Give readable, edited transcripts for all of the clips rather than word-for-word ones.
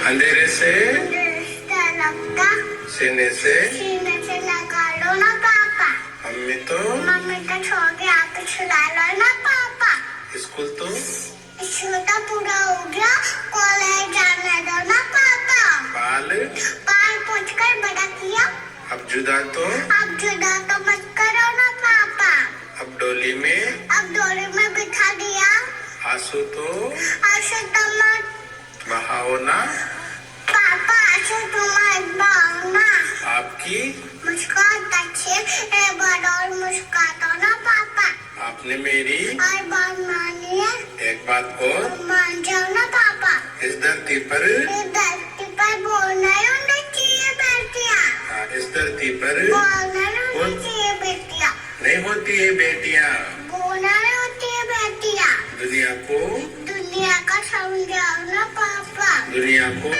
अंधेरे से सीने से लगा लो ना पापा। मम्मी तो छोड़ के आके छुड़ा लो ना पापा। स्कूल तो पूरा हो गया, कॉलेज जाने दो ना पापा। बाल पूछ कर बड़ा किया, अब जुदा तो मत करो ना पापा। अब डोली में बिठा दिया, आंसू तो मत बहाओ ना पापा, आंसू तो मत बहाओ ना। आपकी मुस्कान अच्छी एक बार और मुस्कुराओ ना पापा। आपने मेरी बात मानी है, एक बात और मान जाओ ना पापा। इस धरती पर बोलना होना चाहिए बेटियां। इस धरती पर बोलना होना चाहिए बेटियां। नहीं होती है बेटियां, बोलना होती है बेटियां। दुनिया का समझाओ ना पापा। दुनिया को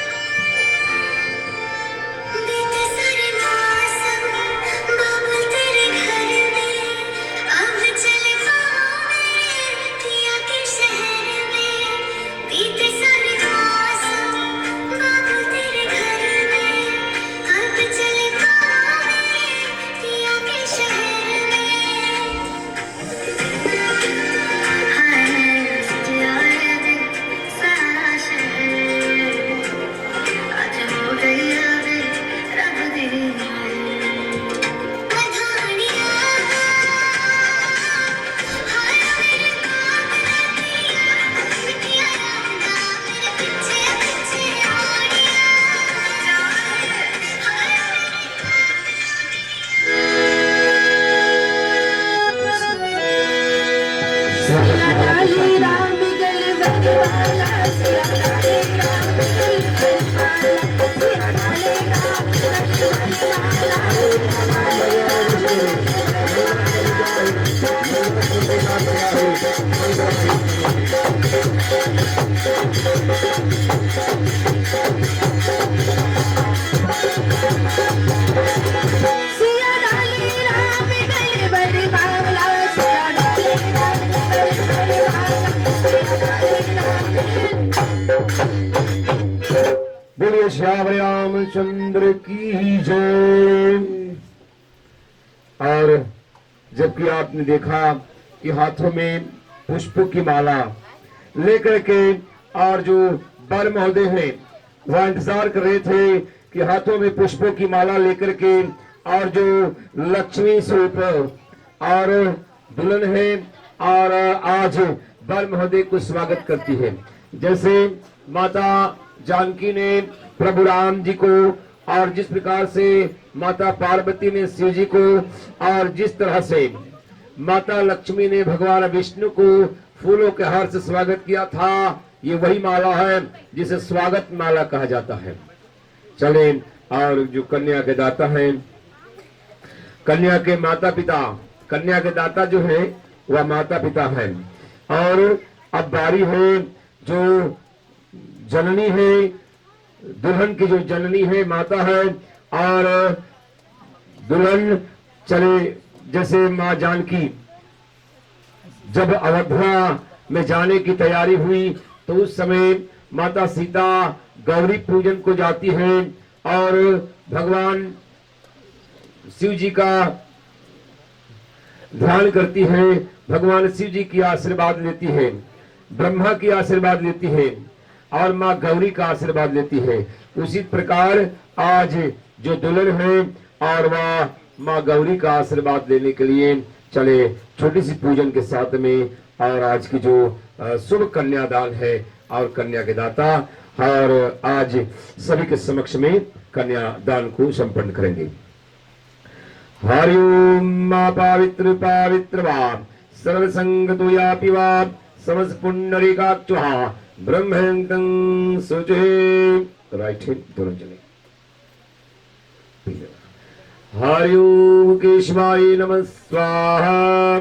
बोलिए श्याम रामचंद्र की जय। और जबकि आपने देखा कि हाथों में पुष्पों की माला लेकर के और जो वर महोदय हैं वह इंतजार कर रहे थे कि हाथों में पुष्पों की माला लेकर के और जो लक्ष्मी स्वरूप और दुल्हन है और आज वर महोदय को स्वागत करती है। जैसे माता जानकी ने प्रभु राम जी को और जिस प्रकार से माता पार्वती ने शिव जी को और जिस तरह से माता लक्ष्मी ने भगवान विष्णु को फूलों के हार से स्वागत किया था, ये वही माला है जिसे स्वागत माला कहा जाता है। चले और जो कन्या के दाता हैं, कन्या के माता पिता, कन्या के दाता जो है वह माता पिता है। और अब बारी है जो जननी है, दुल्हन की जो जननी है माता है और दुल्हन चले। जैसे माँ जानकी जब अयोध्या में जाने की तैयारी हुई तो उस समय माता सीता गौरी पूजन को जाती है और भगवान शिव जी का ध्यान करती है, भगवान शिव जी की आशीर्वाद लेती है, ब्रह्मा की आशीर्वाद लेती है और माँ गौरी का आशीर्वाद लेती है। उसी प्रकार आज जो दुल्हन है और वह माँ गौरी का आशीर्वाद लेने के लिए चले छोटी सी पूजन के साथ में। और आज की जो शुभ कन्यादान है और कन्या के दाता और आज सभी के समक्ष में कन्यादान को संपन्न करेंगे। हरि ओम माँ पवित्र पवित्रवान सर्वसंगतो यापि वा समस्त पुंडरीकाक्षुः ब्रह्मंतं सुचे। राइट हैंड दोनों चले। हरि ओम केशवाय नमः स्वाहा,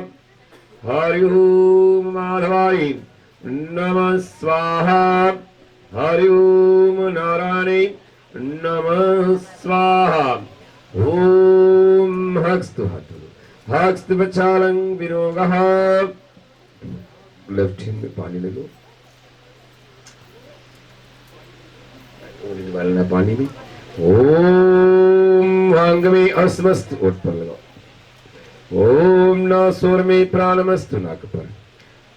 हरि ओम माधवाय नमः स्वाहा, हरि ओम नारायणे नमः स्वाहा। ओम हस्त बचालं विरोगः। लेफ्ट हैंड में पानी ले लो, डालना पानी में। ओम अंग में अस्मस्त ओठ पर लगाओ। ओम नासोर में प्राणमस्तु नाक पर।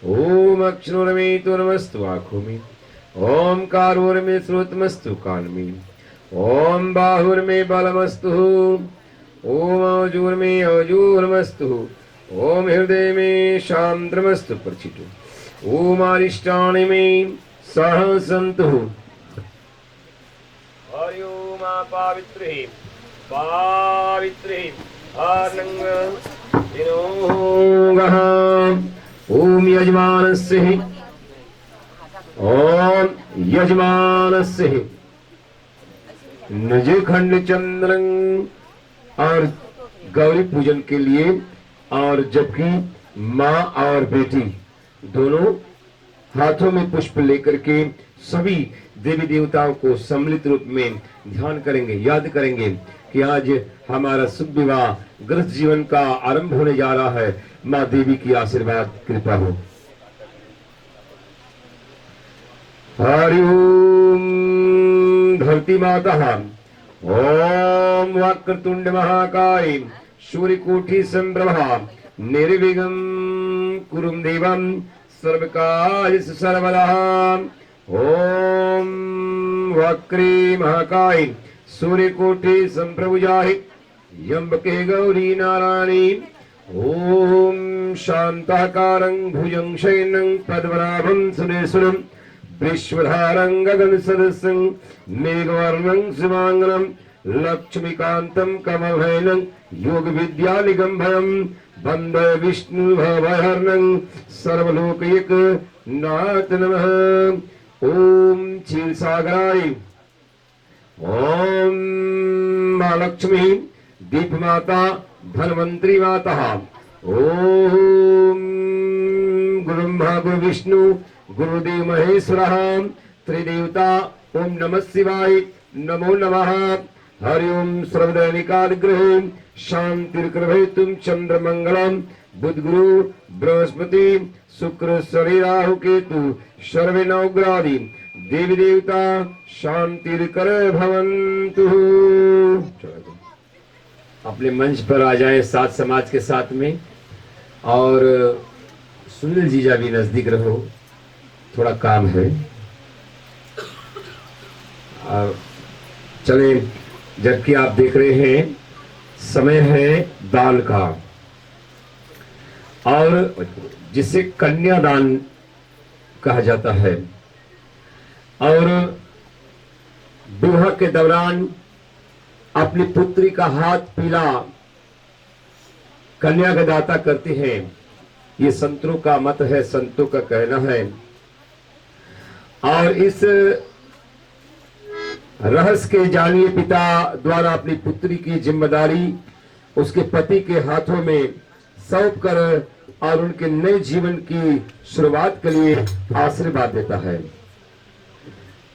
ओम अक्षरोर में तुरमस्तु आंखों में। ओम कारोर में श्रोतमस्तु कान में। ओम बाहुर में बलमस्तु। ओम अजूर में अजूरमस्तु। ओम हृदय में शांतमस्तु प्रचितु। ओम अरिष्टानि में सहसंतु। हरि ओम पावित्रे पावित्रे आनंग विनोगः। ओम यजमानस्य हि ओम यजमानस्य हि निज खंड चंद्रं। और गौरी पूजन के लिए, और जबकि माँ और बेटी दोनों हाथों में पुष्प लेकर के सभी देवी देवताओं को सम्मिलित रूप में ध्यान करेंगे, याद करेंगे कि आज हमारा शुभ विवाह गृह जीवन का आरंभ होने जा रहा है। माँ देवी की आशीर्वाद कृपा हो। हरि ओम धरती माता। ओम वक्रतुंड महाकाय सूर्यकोटि संप्रभा निर्विघ्नं कुरु देवं सर्वकार्येषु सर्वदा। ओम वक्रे महाकाय सूर्यकोटि संप्रभुजाहि यम्बके गौरी नारायणी। ओम शांताकारं भुजं शयनं पद्मनाभं सुरेश्वरं विश्वधारं गगन सदस्यं मेघवर्णं शुभांगं लक्ष्मीकांतं कमलनयनं योग विद्या निगंभयं वंदे विष्णु भवहरणं सर्वलोकैक नाथ नमः। ओम क्षीरसागराय। ओम मां लक्ष्मी दीप माता धनवंतरी माता। ओम गुरु ब्रह्मा गुरु विष्णु गुरुदेव महेश्वरः त्रिदेवता। ओम नमः शिवाय नमो नमः। हरि ओम सर्वदैनिकाग्रहे शांतिर्कृभेतुं चंद्रमंगलम बुध गुरु बृहस्पति शुक्र शनि राहु केतु सर्वे नवग्रहादि देवी देवता शांतिर्कर भवन्तु। अपने मंच पर आ जाएं साथ समाज के साथ में, और सुनील जीजा भी नजदीक रहो, थोड़ा काम है। चले, जबकि आप देख रहे हैं समय है दान का, और जिसे कन्यादान कहा जाता है। और विवाह के दौरान अपनी पुत्री का हाथ पीला कन्या का दाता करते हैं, ये संतों का मत है, संतों का कहना है। और इस रहस्य के जानिए पिता द्वारा अपनी पुत्री की जिम्मेदारी उसके पति के हाथों में सौंप कर और उनके नए जीवन की शुरुआत के लिए आशीर्वाद देता है।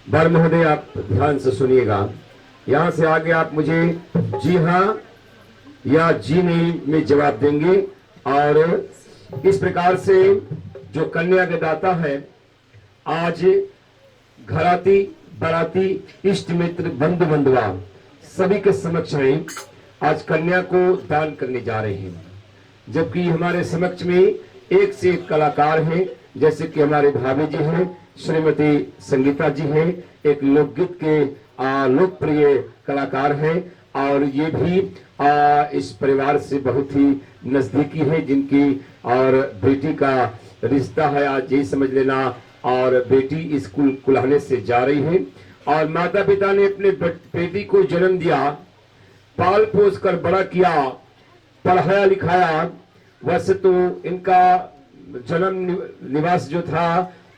वर महोदय, आप ध्यान से सुनिएगा, यहां से आगे आप मुझे जी हाँ या जी नहीं में जवाब देंगे। और इस प्रकार से जो कन्या के दाता है, आज घराती बाराती इष्ट मित्र बंधु बंधुआ सभी के समक्ष में आज कन्या को दान करने जा रहे हैं। जबकि हमारे समक्ष में एक से एक कलाकार हैं, जैसे कि हमारे भाभी जी हैं, श्रीमती संगीता जी हैं, एक लोकगीत के लोकप्रिय कलाकार हैं, और ये भी इस परिवार से बहुत ही नजदीकी है, जिनकी और बेटी का रिश्ता है, आज यही समझ लेना। और बेटी स्कूल कुलाने से जा रही है, और माता पिता ने अपने बेटी को जन्म दिया, पाल पोस कर बड़ा किया, पढ़ाया लिखाया। वैसे तो इनका जन्म निवास जो था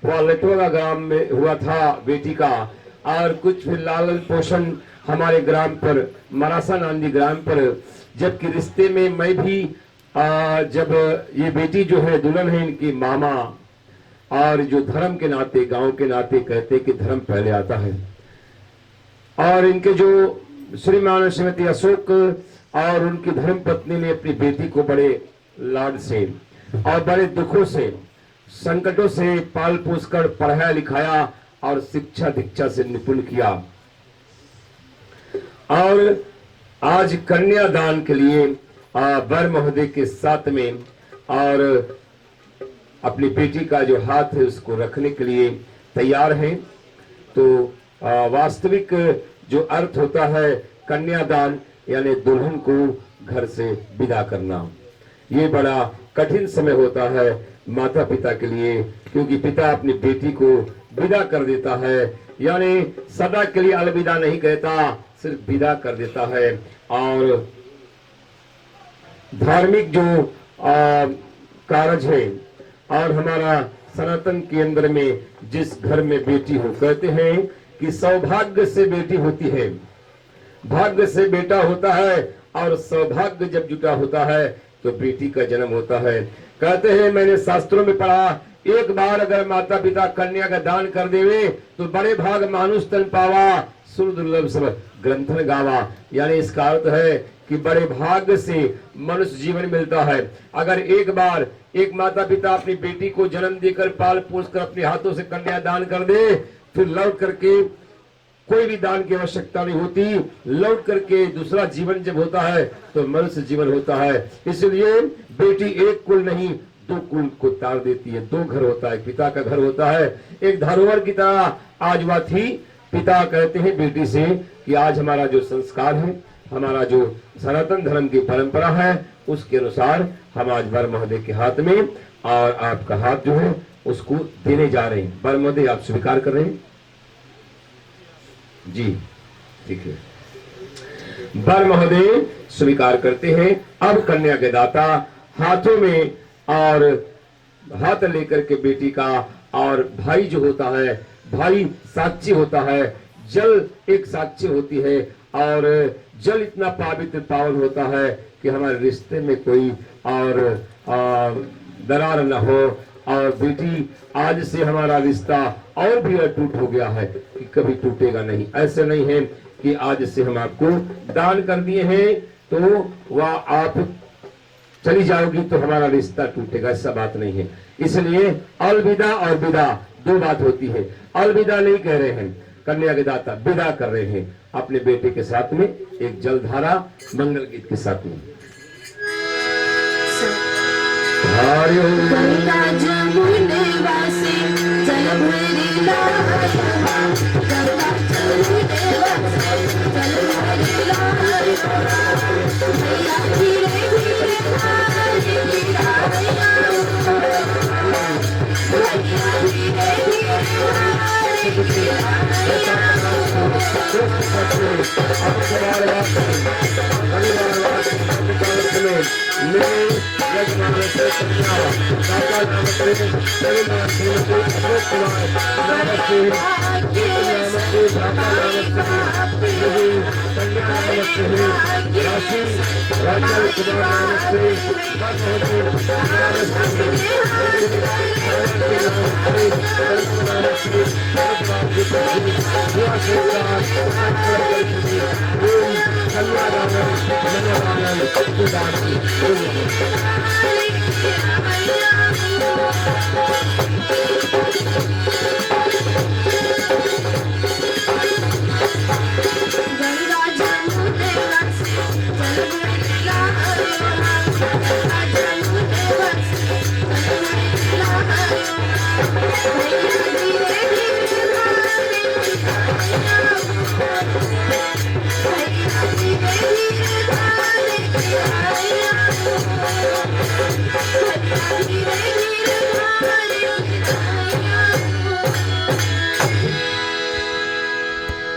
वह लटोगा ग्राम में हुआ था बेटी का, और कुछ फिर लालन पोषण हमारे ग्राम पर मरासा नांदी ग्राम पर। जबकि रिश्ते में मैं भी जब ये बेटी जो है दुल्हन है इनकी मामा, और जो धर्म के नाते, गांव के नाते कहते कि धर्म पहले आता है। और इनके जो श्रीमान और श्रीमती अशोक और उनकी धर्म पत्नी ने अपनी बेटी को बड़े लाड से और बड़े दुखों से, संकटों से पाल पोस कर पढ़ाया लिखाया और शिक्षा दीक्षा से निपुण किया। और आज कन्यादान के लिए वर महोदय के साथ में और अपनी बेटी का जो हाथ है उसको रखने के लिए तैयार हैं। तो वास्तविक जो अर्थ होता है कन्यादान यानी दुल्हन को घर से विदा करना, ये बड़ा कठिन समय होता है माता पिता के लिए, क्योंकि पिता अपनी बेटी को विदा कर देता है, यानी सदा के लिए अलविदा नहीं कहता, सिर्फ विदा कर देता है। और धार्मिक जो कार्य है और हमारा सनातन के अंदर में जिस घर में बेटी हो, कहते हैं कि सौभाग्य से बेटी होती है, भाग्य से बेटा होता है, और सौभाग्य जब जुटा होता है तो बेटी का जन्म होता है। कहते हैं, मैंने शास्त्रों में पढ़ा, एक बार अगर माता पिता कन्या का दान कर देवे तो बड़े भाग मानुष तन पावा, सुर दुर्लभ सब ग्रंथन गावा। यानी इसका अर्थ है कि बड़े भाग्य से मनुष्य जीवन मिलता है। अगर एक बार एक माता पिता अपनी बेटी को जन्म देकर पाल पोस कर अपने हाथों से कन्या दान कर दे, फिर लौट करके कोई भी दान की आवश्यकता नहीं होती, लौट करके दूसरा जीवन जब होता है तो मनुष्य जीवन होता है। इसलिए बेटी एक कुल नहीं दो कुल को तार देती है, दो घर होता है, पिता का घर होता है, एक धरोहर की तरह आज वह थी। पिता कहते हैं बेटी से कि आज हमारा जो संस्कार है, हमारा जो सनातन धर्म की परंपरा है, उसके अनुसार हम आज वर महोदय के हाथ में और आपका हाथ जो है उसको देने जा रहे हैं। वर महोदय आप स्वीकार कर रहे हैं? जी ठीक है, वर महोदय स्वीकार करते हैं। अब कन्या के दाता हाथों में और हाथ लेकर के बेटी का, और भाई जो होता है, भाई साक्षी होता है, जल एक साक्षी होती है, और जल इतना पवित्र पावन होता है कि हमारे रिश्ते में कोई और दरार न हो। और बेटी आज से हमारा रिश्ता और भी अटूट हो गया है कि कभी टूटेगा नहीं। ऐसे नहीं है कि आज से हम आपको दान कर दिए हैं तो वह आप चली जाओगी तो हमारा रिश्ता टूटेगा, ऐसा बात नहीं है। इसलिए अलविदा और विदा दो बात होती है। अलविदा नहीं कह रहे हैं, कन्या के दाता विदा कर रहे हैं अपने बेटे के साथ में एक जलधारा मंगल गीत के साथ में। गंगा जमुने वासी जल भरी लहर, गंगा जमुने वासी जल भरी लहर, भैया धीरे धीरे हारे गिराया, भैया धीरे धीरे हारे गिराया।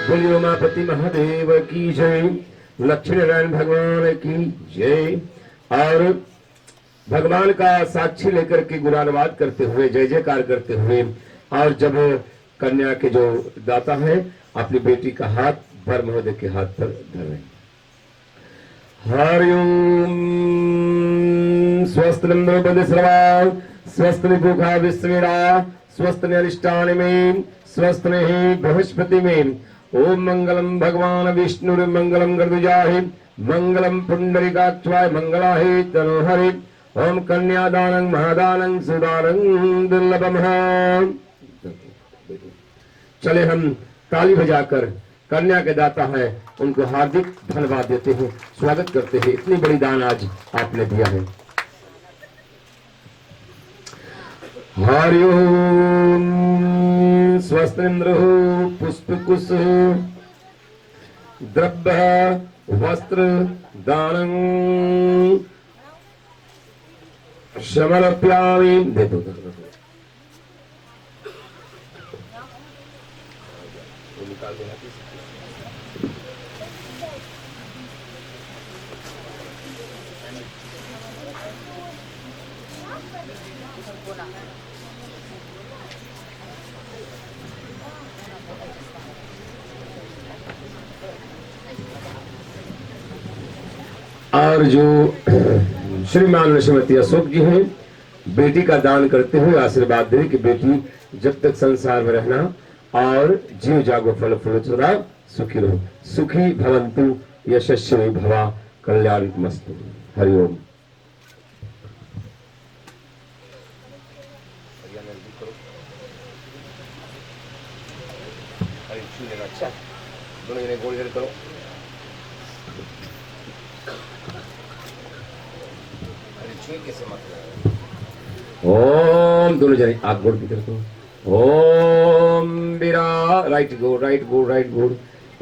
बोलिए उमापति महादेव की जय, लक्ष्मी नारायण भगवान की जय। और भगवान का साक्षी लेकर के गुणानुवाद करते हुए, जय जयकार करते हुए, और जब कन्या के जो दाता है अपनी बेटी का हाथ वर महोदय के हाथ पर धर रहे। हरिओम स्वस्थ नंदो बद स्रवा स्वस्थ निभुखा विश्वेरा स्वस्थ अरिष्टान में, स्वस्थ नहीं बृहस्पति में। ओम मंगलम भगवान विष्णु मंगलम गरुड़ाय, मंगलम पुंडरीकाक्षाय, मंगलाय तनोहरे। ओम कन्यादानं महादानं सुदानं दुर्लभम। चले हम ताली बजाकर कन्या के दाता है उनको हार्दिक धन्यवाद देते हैं, स्वागत करते हैं। इतनी बड़ी दान आज आपने दिया है। हरि ओम। स्वस्तिन्द्र पुष्पकुश द्रव्य वस्त्र दानं समर्पयामि। दे दो निकाल देना। और जो श्रीमान श्रीमती अशोक जी हैं, बेटी का दान करते हुए आशीर्वाद दे कि बेटी जब तक संसार में रहना और जीव जागो फल फूल सदा सुखी रहो। सुखी भवन्तु यशस्वी भवा कल्याण मस्तु। हरिओम। अच्छा दोनों जने गोल करो। कैसे मत ओम दोनों जने आप गोड़ की तरफ ओम बिरा राइट गोड़ राइट गोड़ राइट गोड़।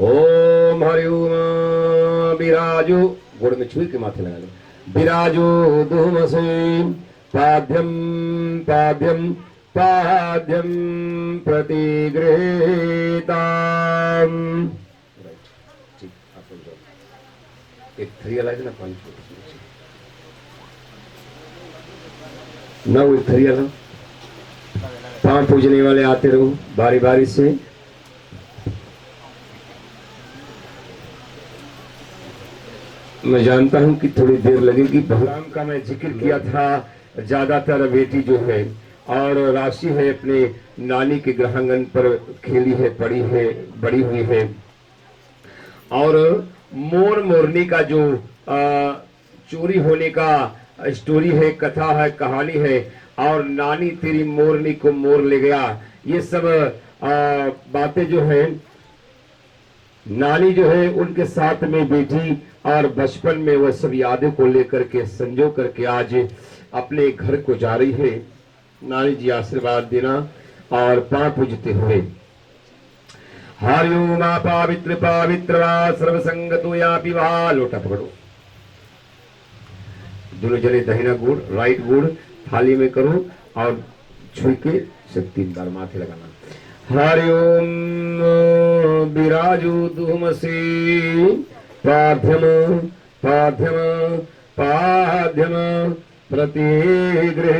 ओम हरिओम बिराजो गोड़ में छुई के माथे लगा लो। बिराजो धूमसे पाद्यम पाद्यम पाद्यम प्रतिगृहीताम। ठीक आप एक थ्री अलग ना पांच ना वो थरिया लो। पांव पूजने वाले आते रहो बारी बारी से। मैं जानता हूं कि थोड़ी देर लगेगी। भगवान का मैं जिक्र किया था, ज्यादातर बेटी जो है और राशि है अपने नानी के गृहांगन पर खेली है, पड़ी है, बड़ी हुई है। और मोर मोरनी का जो चोरी होने का स्टोरी है, कथा है, कहानी है। और नानी तेरी मोरनी को मोर ले गया, ये सब बातें जो है नानी जो है उनके साथ में बेटी और बचपन में वह सब यादों को लेकर के संजो करके आज अपने घर को जा रही है। नानी जी आशीर्वाद देना और पांव पूजते हुए। हरिओम पवित्र पवित्र वा सर्व संगतो या विवाह। लोटा पकड़ो दोनों जने, दाहिना गुड़ राइट गुड़ थाली में करो और छुई के सब 3 बार माथे लगाना। हरिओम विराजो धूमसे पाध्यम पाध्यम पाध्यम प्रतिगृहीताम।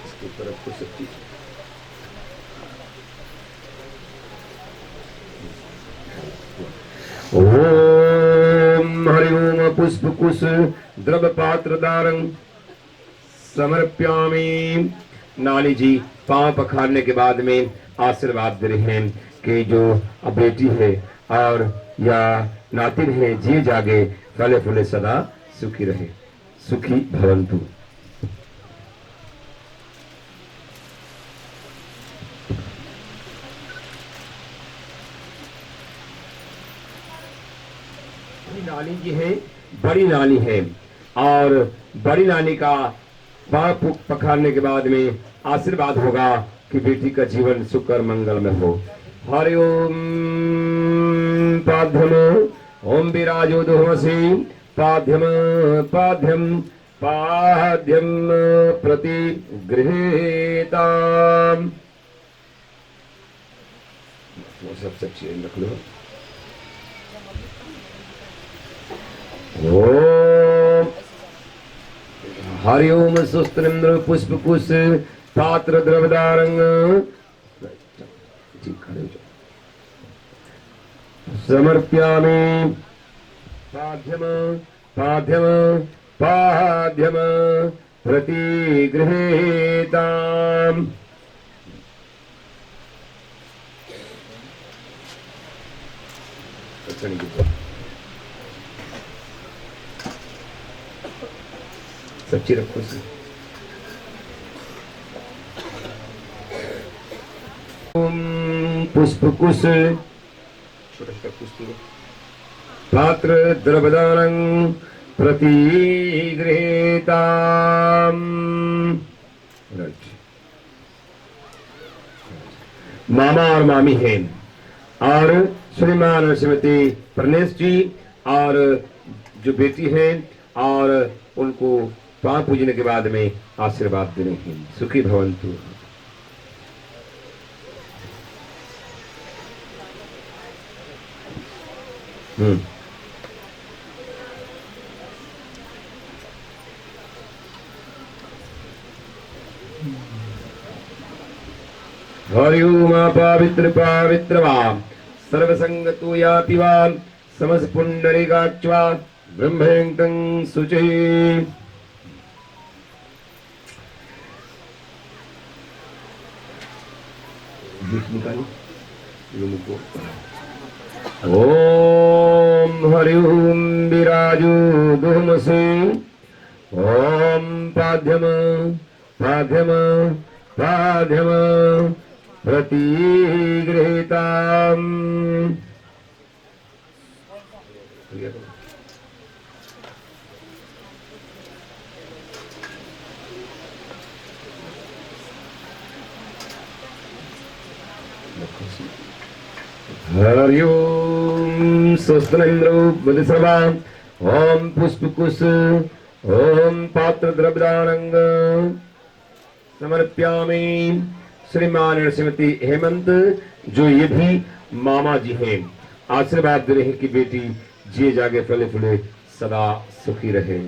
इसकी तरफ को सब ओम हरिओम पुष्पकुश द्रव पात्र दारं समर्प्यामि। नानी जी पांव पखारने के बाद में आशीर्वाद दे रहे हैं कि जो बेटी है और या नातिन है जी जागे फले फूले सदा सुखी रहे, सुखी भवन्तु। नानी जी है, बड़ी नानी है और बड़ी नानी का पांव पखारने के बाद में आशीर्वाद होगा कि बेटी का जीवन सुख और मंगल में हो। हरि ओम पाध्यम ओम विराजो दोहसी पाध्यम पाध्यम पाध्यम प्रतिगृहीताम। वो सब चीजें रख लो। ओम हरि ओम सुस्त्रिंद्र पुष्पकुश पात्र द्रवदारंग समर्प्यामि। पाध्यम पाध्यम पाध्यम प्रतिगृहीताम्। सब्जी रखो से पुष्पकुश छोटा छोटा पुष्प पात्र द्रवदानं प्रतिगृहीताम्। मामा और मामी हैं और श्रीमान और श्रीमती प्रणेश जी और जो बेटी हैं और उनको पांव पूजने के बाद में आशीर्वाद देने हैं। सुखी भवन्तु। हरि ओम पवित्र पवित्र वा सर्वसंगतो यापि वा समस पुंडरीकाक्ष्वा ब्रह्में शुचि। ओम हरि ओम विराजो दुमसे ओम पाध्यम पाध्यम पाध्यम प्रतिगृहीताम्। हरि ओम स्वस्तिन्द्रो मधुसर्वा ओम पुष्पकुश ओम पात्र द्रव्यदानंग समर्प्यामि। श्रीमान श्रीमती हेमंत जो ये भी मामा जी हैं आशीर्वाद दे रहे हैं कि बेटी जिए जागे फले फूले सदा सुखी रहे।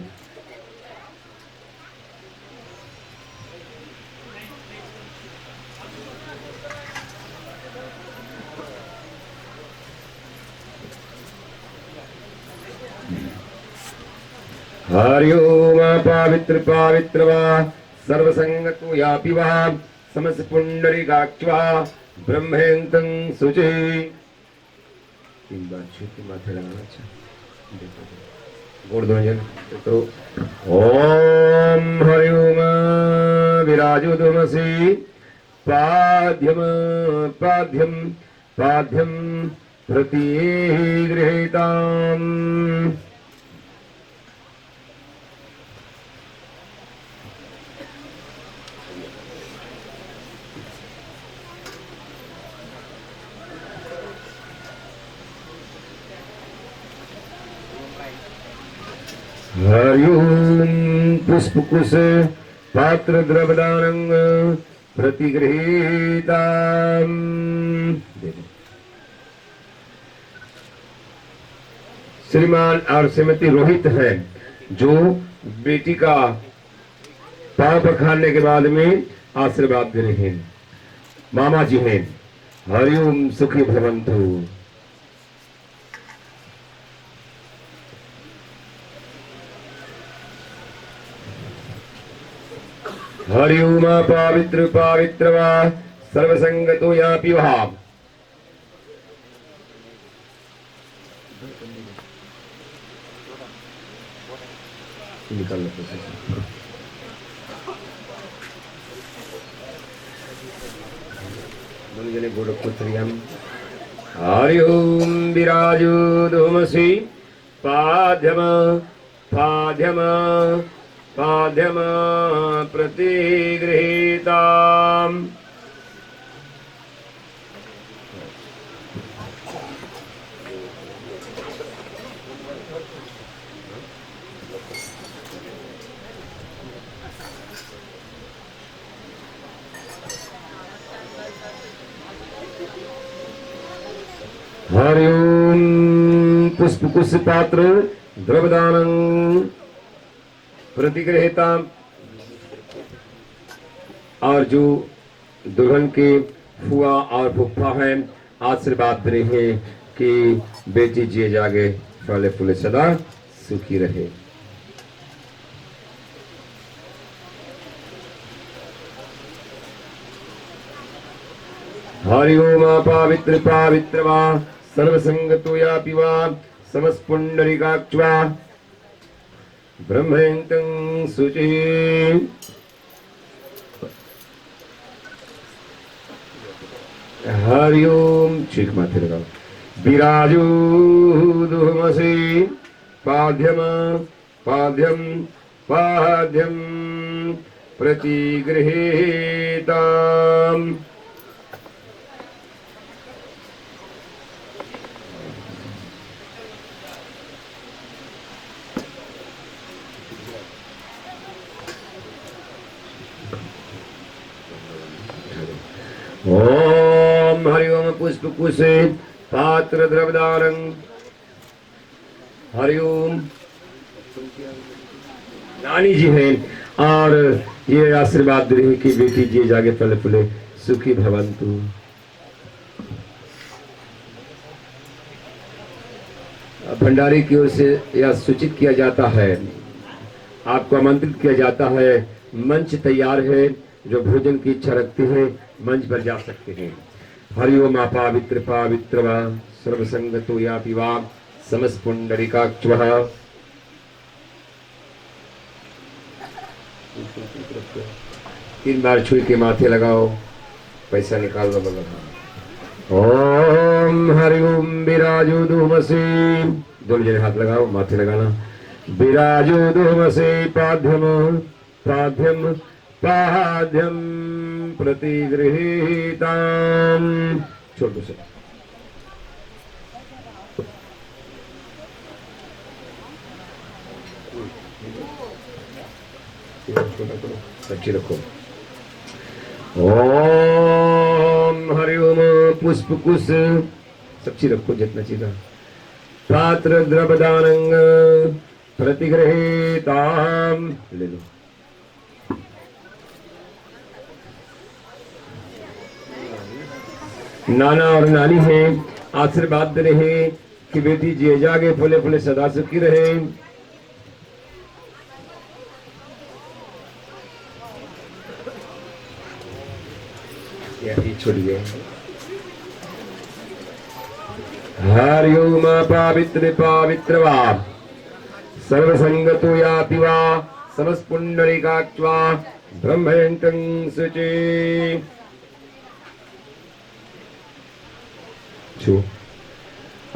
हरि ओम पवित्र पवित्र वा सर्वसंगतो यापि वा समस पुंडरीकाक्ष्वा ब्रह्में शुचि। 3 बार छूके माथे लगाना चाहिए। गोड़ दोनों जन तो ओम हरि ओम विराजो दुमसि पाध्यम पाध्यम पाध्यम प्रतिगृहीताम्। हरि ओम पुष्पकुश पात्र द्रवदानंग प्रतिगृहीताम्। श्रीमान और श्रीमती रोहित हैं जो बेटी का पांव पखारने के बाद में आशीर्वाद दे रहे हैं। मामा जी हैं। हरि ओम सुखी भवन्तु। हरि ओम पवित्र पवित्र वा सर्वसंगतो यापि वा निकाल लो दोनों जने गोरखपुत्रियम। हरि ओम विराजो दुमसि पाध्यम पाध्यम पाध्यम प्रतिगृहीताम्। हरि ओम पुष्पकुश पात्र द्रवदानं प्रतिगृहीता। और जो दुल्हन के फुआ और फुफ्फा हैं आशीर्वाद दे रहे हैं कि बेटी जिए जागे फले फूले सदा सुखी रहे। हरि ओम पावित्र पावित्र वा सर्वसंगतो यापि वा समस्पुंडरीकाक्ष ब्रह्मयन्तं शुचिः। हरि ओम चीख माथे लगाओ। विराजो दुहमसे पाद्यम पाद्यम पाद्यम प्रतिगृहीताम्। ओम हरि ओम पुष्पकुशे पात्र द्रवदारं। हरि ओम नानी जी हैं और ये आशीर्वाद दे रही है कि बेटी जी जागे फले फूले सुखी भवंतु। भंडारी की ओर से यह सूचित किया जाता है, आपको आमंत्रित किया जाता है। मंच तैयार है, जो भोजन की इच्छा रखते हैं मंच पर जा सकते हैं। हरि ओम पावित्र पावित्र वा सर्वसंगतो यापि वा समस्पुंडरीकाक्ष। 3 बार छुई के माथे लगाओ, पैसा निकाल लो मतलब। ओम हरि ओम विराजो दुहमसे, दोनों जने हाथ लगाओ, माथे लगाना। विराजो दुहमसे पाद्यम पाद्यम पाद्यम प्रतिगृहीताम्। छोटू से सच्ची रखो। ओम हरि ओम पुष्पकुश सच्ची रखो जितना चाहिए। पात्र द्रवदानंग प्रतिगृहीताम् ले लो। नाना और नानी हैं, आशीर्वाद दे रहे हैं कि बेटी जी जागे फूले फूले सदा सुखी रहे। छुट गए। हरि ओम पावित्र पावित्र वा सर्वसंगतो यापि वा समस्पुंडरीकाक्ष ब्रह्मयन्तं शुचिः।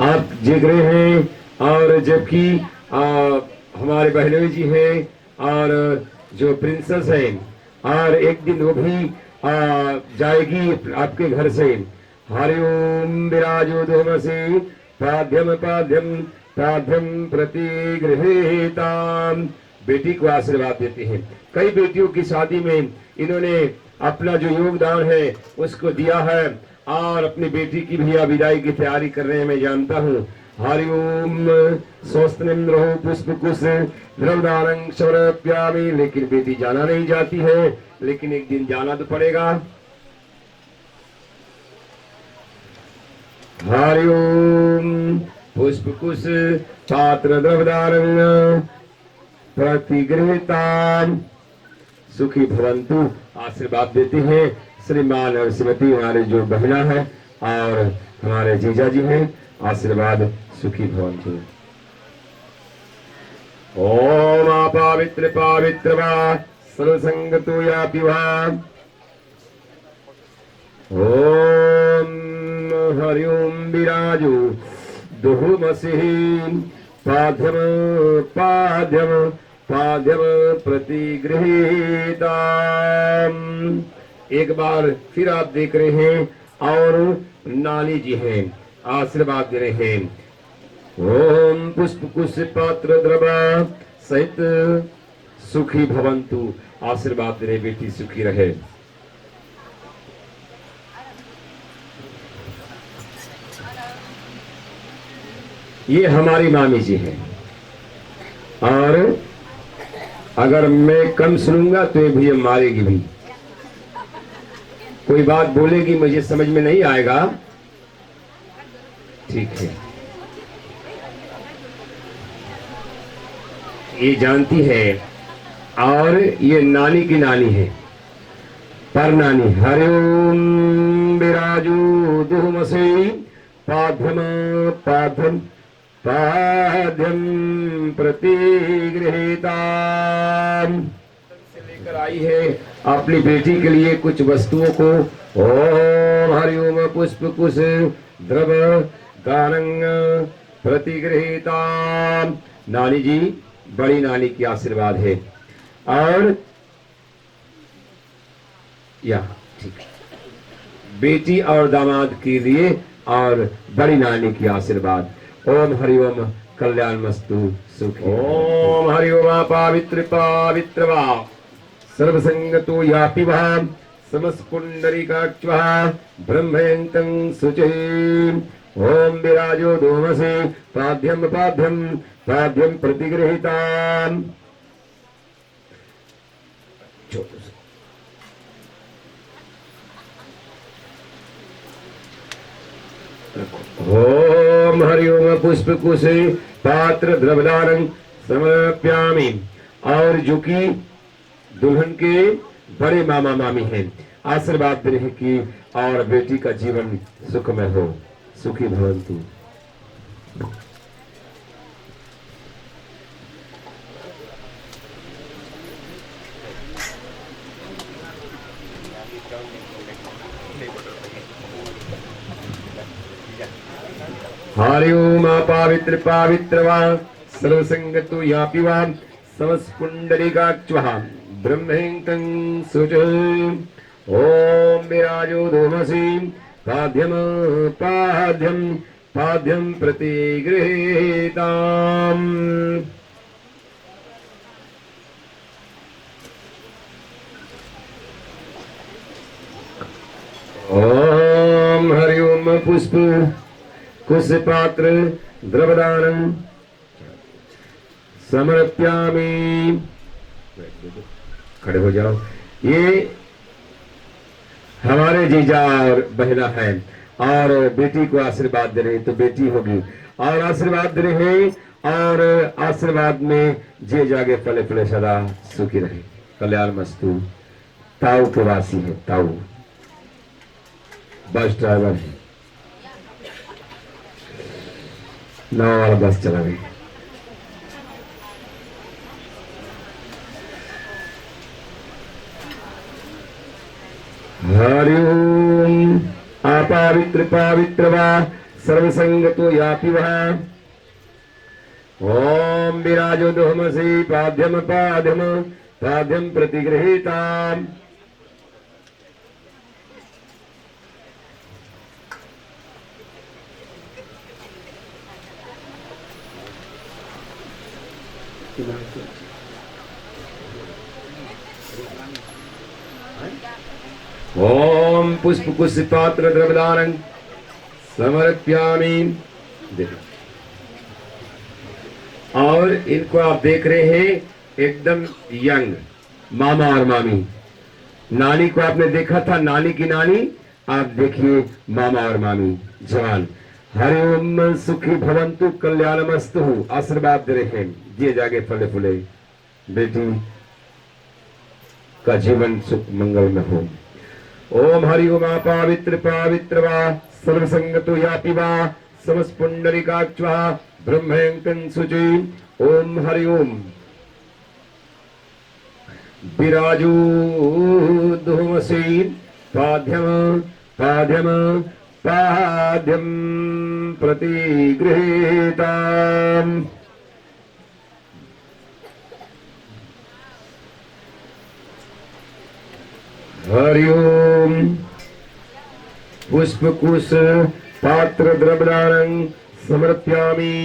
आप देख रहे हैं और जबकि हमारे बहनोई जी हैं और जो प्रिंसेस हैं और एक दिन वो भी जाएगी आपके घर से। हरि ओम विराजो दुहमसे पाद्यम पाद्यम पाद्यम प्रतिगृहीताम्। बेटी को आशीर्वाद देते हैं। कई बेटियों की शादी में इन्होंने अपना जो योगदान है उसको दिया है और अपनी बेटी की भी विदाई की तैयारी कर रहे हैं, मैं जानता हूँ। हरि ओम स्वस्तिन्द्रो पुष्पकुश द्रवदानं समर्पयामि। लेकिन बेटी जाना नहीं जाती है, लेकिन एक दिन जाना तो पड़ेगा। हरि ओम पुष्पकुश पात्र द्रवदानं प्रतिगृहीताम् सुखी भवन्तु। आशीर्वाद देते हैं श्रीमान और श्रीमती हमारे जो बहना है और हमारे जीजा जी हैं। आशीर्वाद सुखी भवन्तु। ओम पावित्र पावित्र वा सर्वसंगतो यापि वा। ओम हरि ओम विराजो दुहमसे पाद्यम पाद्यम पाद्यम प्रतिगृहीताम्। एक बार फिर आप देख रहे हैं और नानी जी हैं, आशीर्वाद दे रहे हैं। ओम पुष्पकुश पात्र द्रवा सहित सुखी भवन्तु। आशीर्वाद दे रहे, बेटी सुखी रहे। ये हमारी मामी जी हैं और अगर मैं कम सुनूंगा तो ये भी मारेगी भी। कोई बात बोलेगी मुझे समझ में नहीं आएगा, ठीक है। ये जानती है और ये नानी की नानी है, पर नानी। हरिओम विराजो दुमसे पाध्यम पाध्यम पाध्यम प्रतिगृहीता से लेकर आई है अपनी बेटी के लिए कुछ वस्तुओं को। ओम हरिओम पुष्प कुश द्रव दानंग प्रतिगृहीता। नानी जी, बड़ी नानी की आशीर्वाद है। और या ठीक है, बेटी और दामाद के लिए और बड़ी नानी की आशीर्वाद। ओम हरिओम कल्याण मस्तु सुखी। ओम हरिओम पवित्र पवित्र वा सर्वसंगतो यापि वा समस्पुंडरीकाक्षः ब्रह्मयन्तं शुचिः। ओम विराजो धूमसे पाद्यम पाद्यम पाद्यम प्रतिगृहीताम्। ओम हरिओम पुष्पकुशे पात्र द्रवदानं समर्पयामि। और जो कि दुल्हन के बड़े मामा मामी हैं, आशीर्वाद दे रहे कि और बेटी का जीवन सुखमय हो, सुखी भवन्तु। हरिओम पवित्र पवित्र वा सर्वसंगतो यापि वा समस्पुंडरीकाक्षः ब्रह्मैकं शुचिः। ओम विराजो धूमसि पाद्यम पाद्यम पाद्यम प्रतिगृहीताम्। ओम हरिओम पुष्प कुश पात्र द्रवदानं समर्पयामि। खड़े हो जाओ। ये हमारे जीजा और बहना है और बेटी को आशीर्वाद दे रहे, तो बेटी होगी और आशीर्वाद दे रहे हैं और आशीर्वाद में जे जागे फले फले सदा सुखी रहे, कल्याण मस्तु। ताऊ के वासी है, ताऊ बस ड्राइवर है, नवा वाला बस चला गई। हरिओम अपवित्र पवित्र वा सर्वसंगतो यापि वा। ओम विराजो दोहमसि पाद्यम पाद्यम पाद्यम प्रतिगृहीताम्। ओम पुष्प कुश पात्र द्रवदानं समर्पयामि। और इनको आप देख रहे हैं एकदम यंग मामा और मामी। नानी को आपने देखा था, नानी की नानी, आप देखिए मामा और मामी जवान। हरिओम सुखी भवन्तु कल्याणमस्तु। आशीर्वाद दे रहे हैं, दिए जागे फले फूले, बेटी का जीवन सुख मंगल में हो। ओम हरिओम पवित्र पवित्र वा सर्वसंगतो यापि वा समस्पुंडरीकाक्षः ब्रह्मैकं शुचिः। ओम हरिओम विराजो धूमसे पाद्यम पाद्यम पाद्यम प्रतिगृहीताम्। हरिओम पुष्पकुश पात्र द्रवदानं समर्पयामि।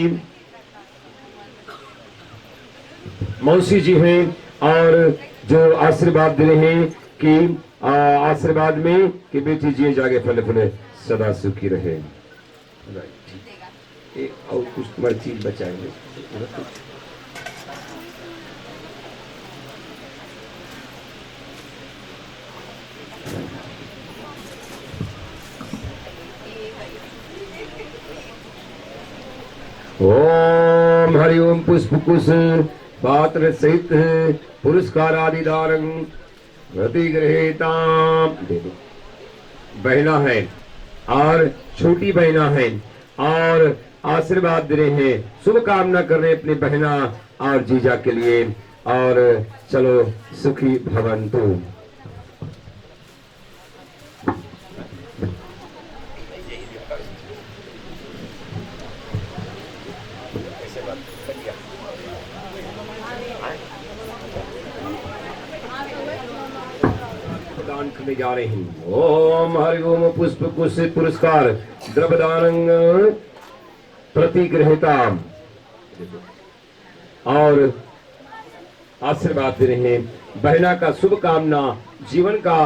मौसी जी हैं और जो आशीर्वाद दे रहे हैं कि आशीर्वाद में कि बेटी जी जागे फले फले सदा सुखी रहे। और कुछ तुम्हारी चीज बचाएंगे। ओम हरिओम पुष्पकुश पात्र सहित पुरस्कार आदि दारं प्रतिगृहीताम। देखो बहना है और छोटी बहना है और आशीर्वाद दे रहे हैं, शुभ कामना कर रहे हैं अपनी बहना और जीजा के लिए। और चलो सुखी भवन्तु। दान करने जा रहे हैं। ओम हरि ओम पुष्प कुश पुरस्कार द्रव्यदानं प्रतिगृहीताम। और आशीर्वाद दे रहे हैं बहना का शुभ कामना जीवन का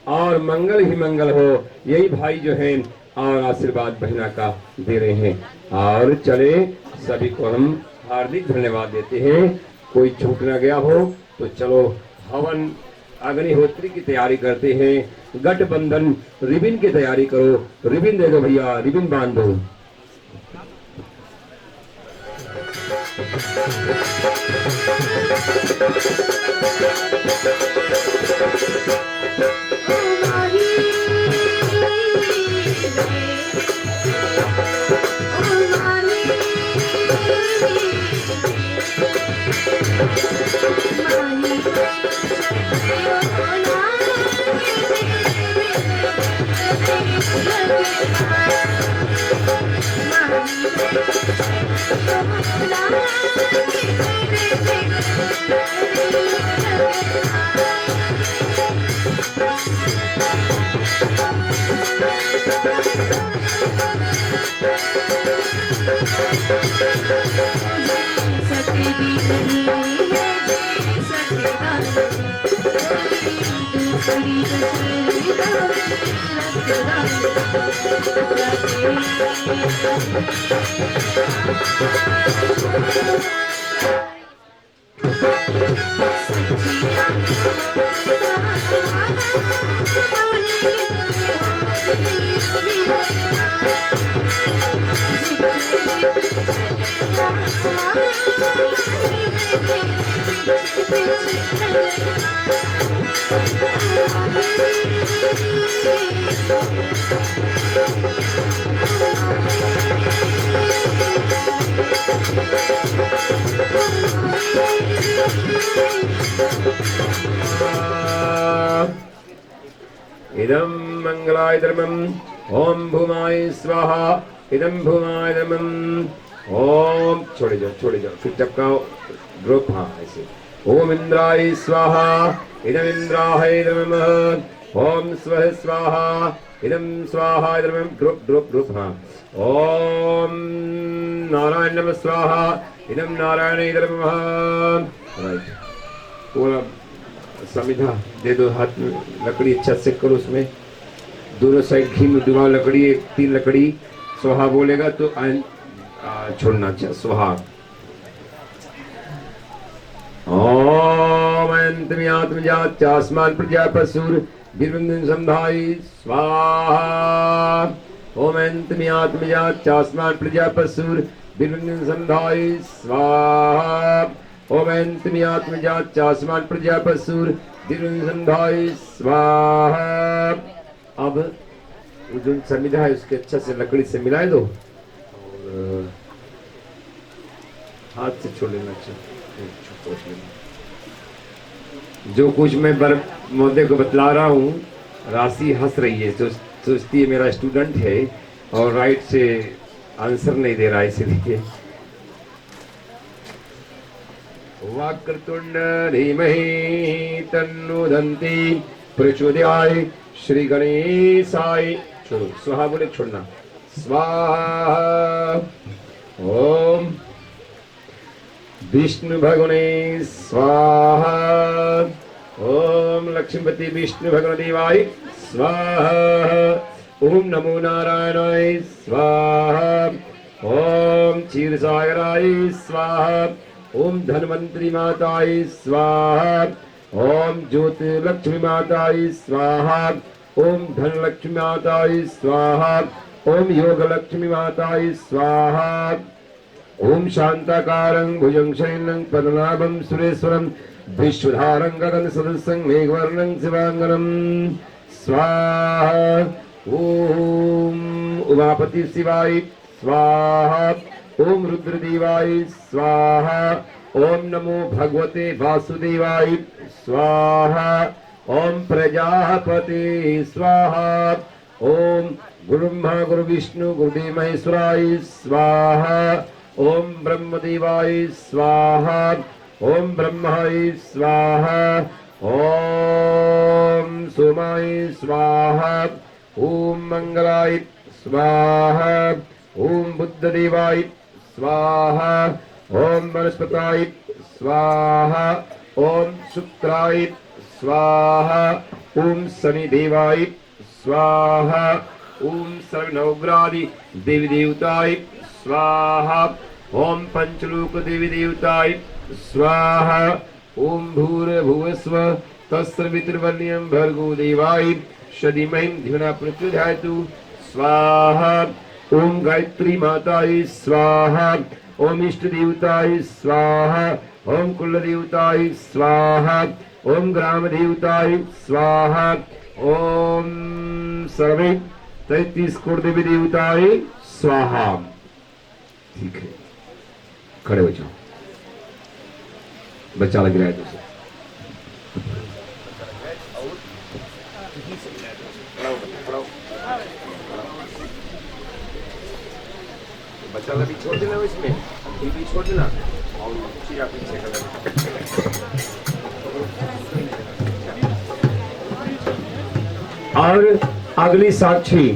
और मंगल ही मंगल हो, यही भाई जो है और आशीर्वाद बहना का दे रहे हैं। और चले सभी को हम हार्दिक धन्यवाद देते हैं। कोई छूट ना गया हो तो चलो हवन अग्निहोत्री की तैयारी करते हैं। गठबंधन रिबिन की तैयारी करो, रिबिन दे दो भैया, रिबिन बांध दो। इदं मंगलाय धर्मम् ओम भूमाय स्वाहा। इदं भूमाय धर्मम् ओम छोड़े जाओ फिर चपकाओ ग्रुप। हाँ ऐसे ओम इंद्राय स्वाहा। इदं इंद्राय धर्मम् ओम स्वः स्वाहा। इदं स्वाहा धर्मम् ग्रुप। हाँ ओम नारायण नमः स्वाहा। इदं नारायण धर्मम्। राइट पूरा समिधा दे दो, हाथ में लकड़ी अच्छा से करो, उसमें दोनों साइड घी में डुबा लकड़ी, 3 लकड़ी। सुहा बोलेगा तो छोड़ना अच्छा सुहा। ओम अंतमी आत्मजात चास्मान प्रजा पशुर बिरबिंदु संधाई स्वाहा। ओम अंतमी आत्मजात चास्मान प्रजा पशुर बिरबिंदु संधाई स्वाहा। ओम अंतमी आत्मजात चास्मान प्रजा पशुर बिरबिंदु संधाई स्वाहा। अब जो समिधा है उसके अच्छा से लकड़ी से मिला दो और हाथ से छोड़ लेना। जो कुछ मैं महोदय को बतला रहा हूँ, राशि हंस रही है, सोचती है मेरा स्टूडेंट है और राइट से आंसर नहीं दे रहा है, इसलिए वाक्कृतुंड धीमहि तन्नो दन्ति प्रचोदयाय श्री गणेशाय। छोड़ो स्वाहा बोले छोड़ना। स्वाहा। ओम विष्णु भगवने स्वाहा। ओम लक्ष्मीपति विष्णु भगवने देवाय स्वाहा। ओम नमो नारायणाय स्वाहा। ओम क्षीरसागराय स्वाहा। ओम धन्वंतरी माताय स्वाहा। ओम ज्योतिर्लक्ष्मी माताय स्वाहा। ओम धनलक्ष्मी माताय स्वाहा। ओम योग लक्ष्मी माताय स्वाहा। ओम शांताकारं भुजंगशयनं पद्मनाभं सुरेश्वरं विश्वधारं गगन सदृशं मेघवर्णं शिवांगनं स्वाहा। ओम उमापति शिवाय स्वाहा। ओम रुद्रदेवाय स्वाहा। ओम नमो भगवते वासुदेवाय स्वाहा। ओम प्रजापति स्वाहा। ओम गुरुब्रह्मा गुरुविष्णु गुरुदेव महेश्वराय स्वाहा। ओम ब्रह्मदेवाय स्वाहा। ओम ब्रह्माय स्वाहा। ओम सोमाय स्वाहा। ओम मंगलाय स्वाहा। ओम बुद्धदेवाय स्वाहा। ओम वनस्पताय स्वाहा। ओम शुक्राय स्वाहा। ओम शनिदेवाय स्वाहा। ओम सर्वनवग्रादि देवी देवताय स्वाहा। ओम पंचलोक देवी देवताय स्वाहा। ओम भूर्भुवस्व तत्सवितुर्वरेण्यं भर्गो देवाय धीमहि धियो प्रचोदयात् स्वाहा। ओम गायत्री माताय स्वाहा। ओम इष्ट देवताय स्वाहा। ओम कुल देवताय स्वाहा। ओम ग्राम देवताय स्वाहा। ओम सर्वे 33 करोड़ देवी देवताय स्वाहा। ठीक है, खड़े हो जाओ। बच्चा लग रहा है तुझे। बच्चा अभी छोड़ देना इसमें, टीवी छोड़ देना और चीरा पीछे कर और अगली साक्षी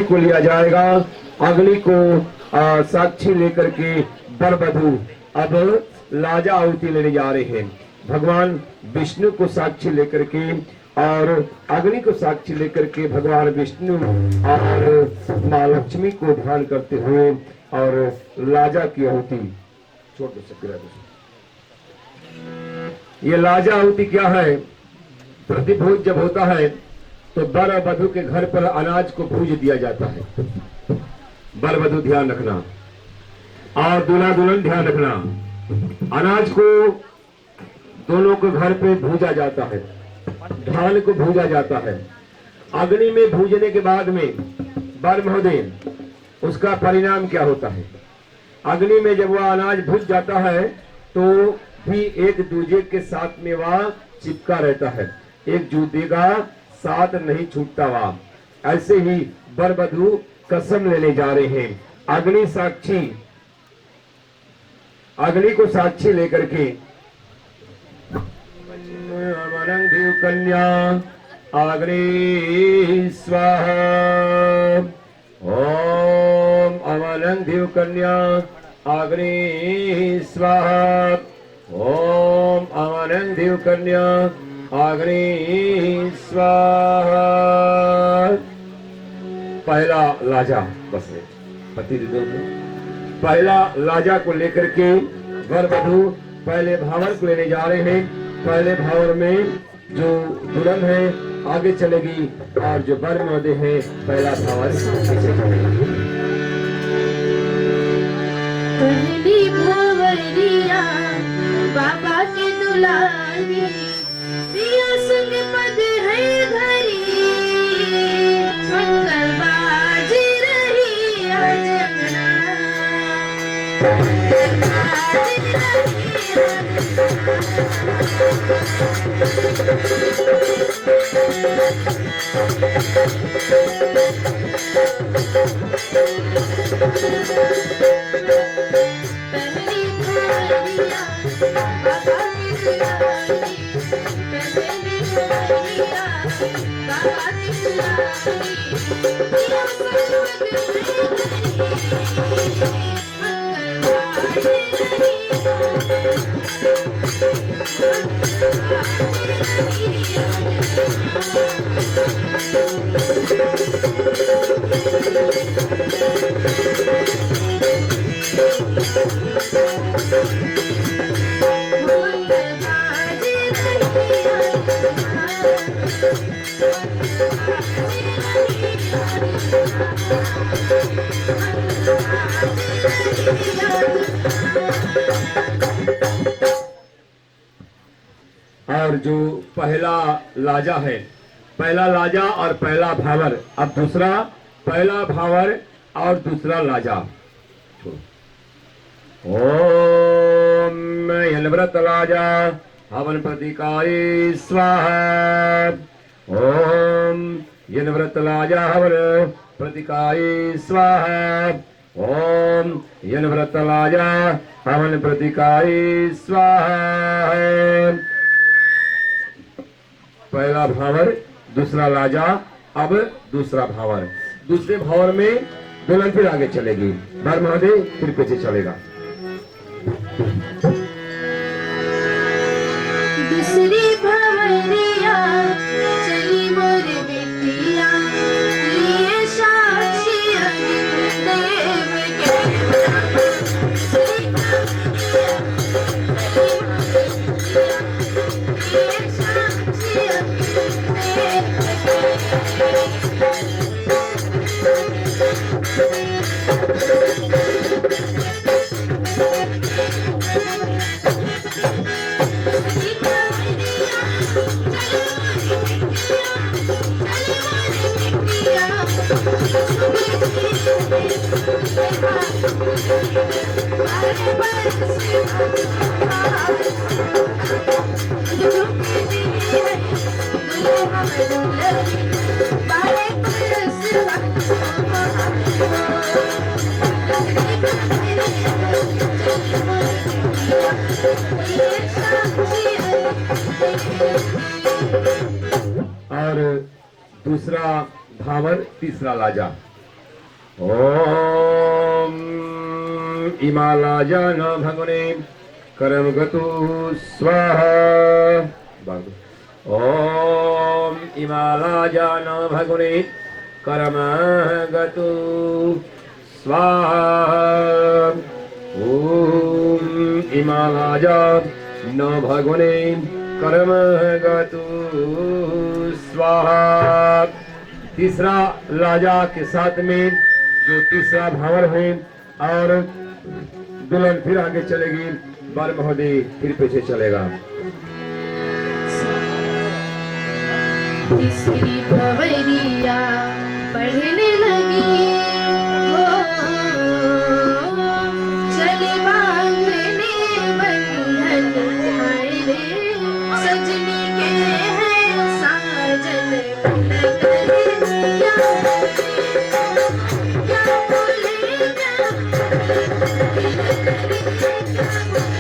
को लिया जाएगा। अगली को साक्षी लेकर के वर वधू अब लाजा आहुति लेने जा रहे हैं। भगवान विष्णु को साक्षी लेकर के और अग्नि को साक्षी लेकर के भगवान विष्णु और माँ लक्ष्मी को ध्यान करते हुए और लाजा की आहुति छोड़ दो सकते। ये लाजा आहुति क्या है? प्रतिभोज जब होता है तो वर और वधू के घर पर अनाज को भूज दिया जाता है। वर वधू ध्यान रखना और दूल्हा दुल्हन ध्यान रखना। अनाज को दोनों के घर पे भूजा जाता है, धान को भूजा जाता है। अग्नि में भूजने के बाद में वर महोदय उसका परिणाम क्या होता है? अग्नि में जब वह अनाज भूज जाता है तो भी एक दूसरे के साथ में वह चिपका रहता है, एक दूसरे का साथ नहीं छूटता वह। ऐसे ही वर वधू कसम लेने जा रहे हैं। अग्नि को साक्षी लेकर के अमरं देव कन्या अग्नि स्वाहा। ओम अमरं देव कन्या अग्नि स्वाहा। ओम अमरं देव कन्या अग्नि स्वाहा। पहला लाजा बस पति पहला लाजा को लेकर के वर वधू पहले भावर को लेने जा रहे हैं। पहले भावर में जो दुल्हन है आगे चलेगी और जो वर महोदय है पहला भावर पीछे चलेगी। पहली भावर दिया बाबा के दुलारी, प्रिया संग पद है धरी, मंगल बाजी रही आज अंगना। पहली भारिया बाबा की दुलारी, पहली भारिया बाबा की दुलारी, प्रिया संग मंगल बाजी रही और जो पहला लाजा है, पहला लाजा और पहला भावर, अब दूसरा पहला भावर और दूसरा लाजा। ओम यलव्रत लाजा हवन प्रतिकाय स्वाहा। ओम यलव्रत लाजा हवन प्रतिकाय स्वाहा। ओम यलव्रत लाजा हवन प्रतिकाय स्वाहा। पहला भावर, दूसरा लाजा, अब दूसरा भावर। दूसरे भावर में दुल्हन फिर आगे चलेगी, बर महादेव फिर पीछे चलेगा। दूसरी भंवरिया चली मोर बेटिया, लिए साक्षी देव के। दूसरी भंवरिया चली मोर बेटिया, लिए साक्षी देव और दूसरा भावर, तीसरा लाजा। ओम इमा लाजा न भगवने करम गतु स्वाहा। ओम इमा लाजा न भगवने करम गतु स्वाहा। ओम इमा लाजा न भगवने कर्म गतु स्वाहा। तीसरा लाजा के साथ में जो तीसरा भावर है, और दुल्हन फिर आगे चलेगी, बर महोदय फिर पीछे चलेगा। तीसरी भंवरिया पढ़ने लगी, हो चली बांधने बंधन। हाय रे सजनी के है साजन, क्या बोलेगा। क्या बोले दिल करे, क्या बोले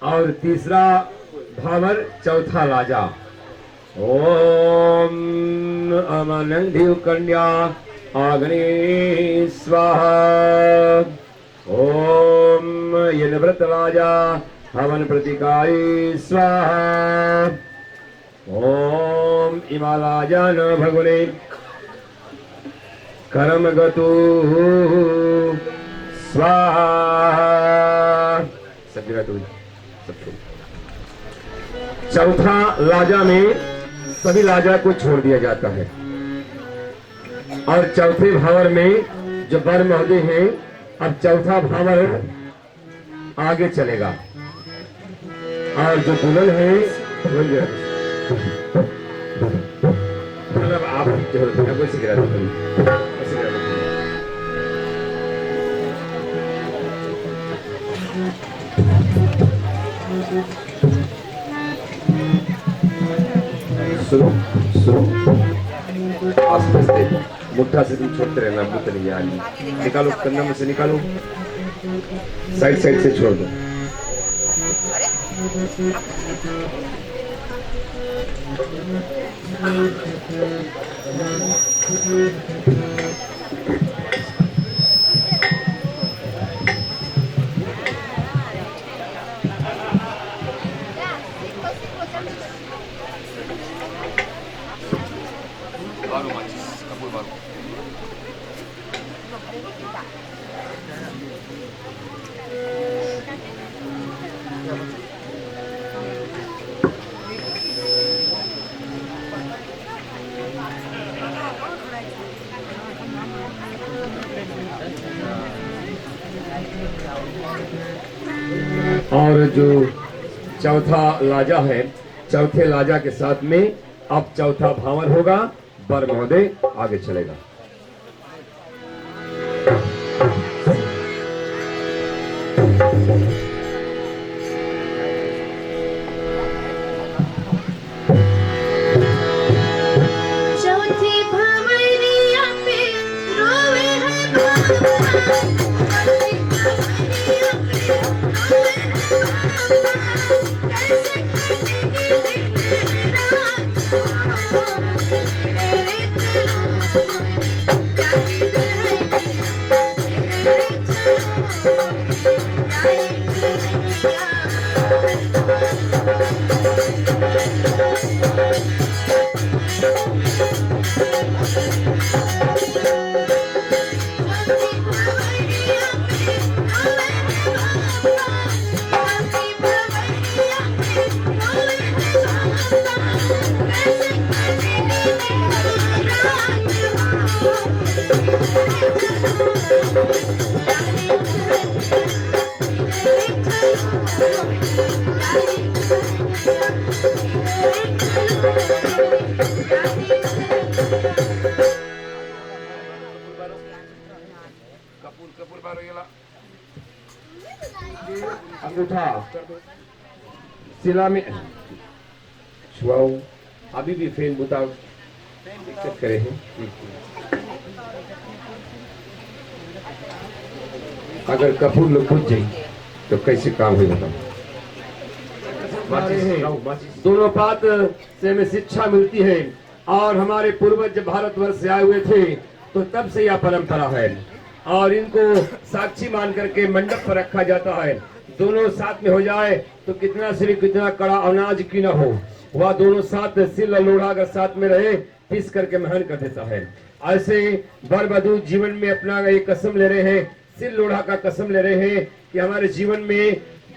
और तीसरा भावर, चौथा लाजा। ओम अमनंदिव कन्या आग्नि स्वाहा। ओम यलव्रत लाजा हवन प्रतिकाय स्वाहा। ओम इमालाजा न भगवने करम गतु स्वाहा। सब जगह तो चौथा लाजा में सभी लाजा को छोड़ दिया जाता है, और चौथे भावर में जो बर महोदय हैं, अब चौथा भावर आगे चलेगा, और जो दुल्हन है मतलब आप जो सुनो सुनो आस्ते आस्ते मुट्ठा से तुम छोड़ते रहना, मुट्ठा नहीं आएगी, निकालो कन्ना में से निकालो, साइड साइड से छोड़ दो। Baru Majis, Kabul baru. और जो चौथा लाजा है, चौथे लाजा के साथ में अब चौथा भावर होगा। बर महोदय आगे चलेगा। चौथी भंवरिया पे रोवे है बाबा, चौथी भंवरिया पे रोवे है बाबा, कैसे कटेगी दिन रात मेरे चलो जाहिद है मेरे चलो जाहिद अंगूठा सिला में छुआओ। अभी भी फेन बुताओ चेक करे हैं। अगर कपूर लोग बुझ जाए तो कैसे काम हुई बताओ। दोनों बात से हमें शिक्षा मिलती है। और हमारे पूर्वज जब भारतवर्ष से आए हुए थे तो तब से यह परंपरा है और इनको साक्षी मान करके मंडप पर रखा जाता है। दोनों साथ में हो जाए तो कितना सिर्फ कितना कड़ा अनाज की ना हो, वह दोनों साथ सिल और लोढ़ा अगर साथ में रहे पीस करके महन कर देता है। ऐसे वर वधू जीवन में अपना एक कसम ले रहे हैं, सिल लोढ़ा का कसम ले रहे हैं कि हमारे जीवन में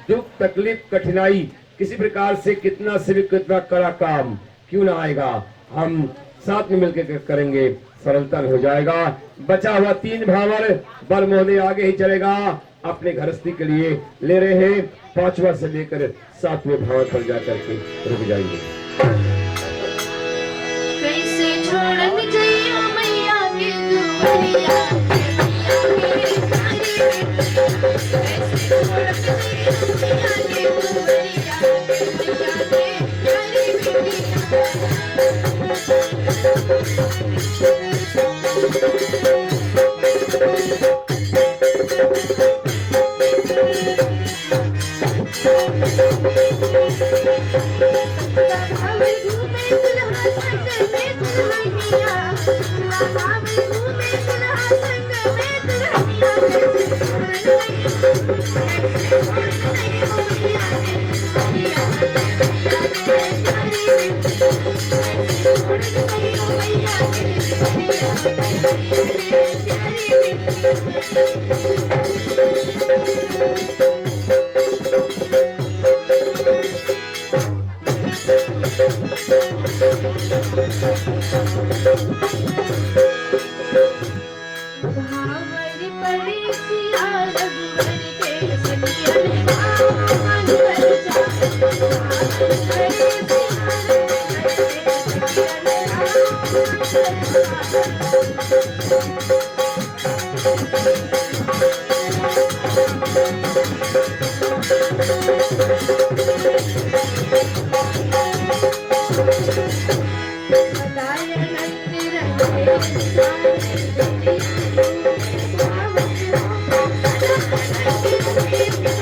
दुख तकलीफ कठिनाई किसी प्रकार से कितना सिर्फ कितना कड़ा काम क्यों ना आएगा, हम साथ में मिलकर करेंगे, सरलता में हो जाएगा। बचा हुआ 3 भावर बर महोदय आगे ही चलेगा, अपने गृहस्थी के लिए ले रहे हैं। 5वां से लेकर 7वें भावर पर जाकर के रुक जाएंगे। कैसे छोड़न जइयो मैया के दुआरिया, मैया मेरी प्यारी, कैसे छोड़न जइयो मैया के दुआरिया, मैया मेरी भावरी परिसिया रघुवर के सखियन मान कर जा, भावरी परिसिया रघुवर के सखियन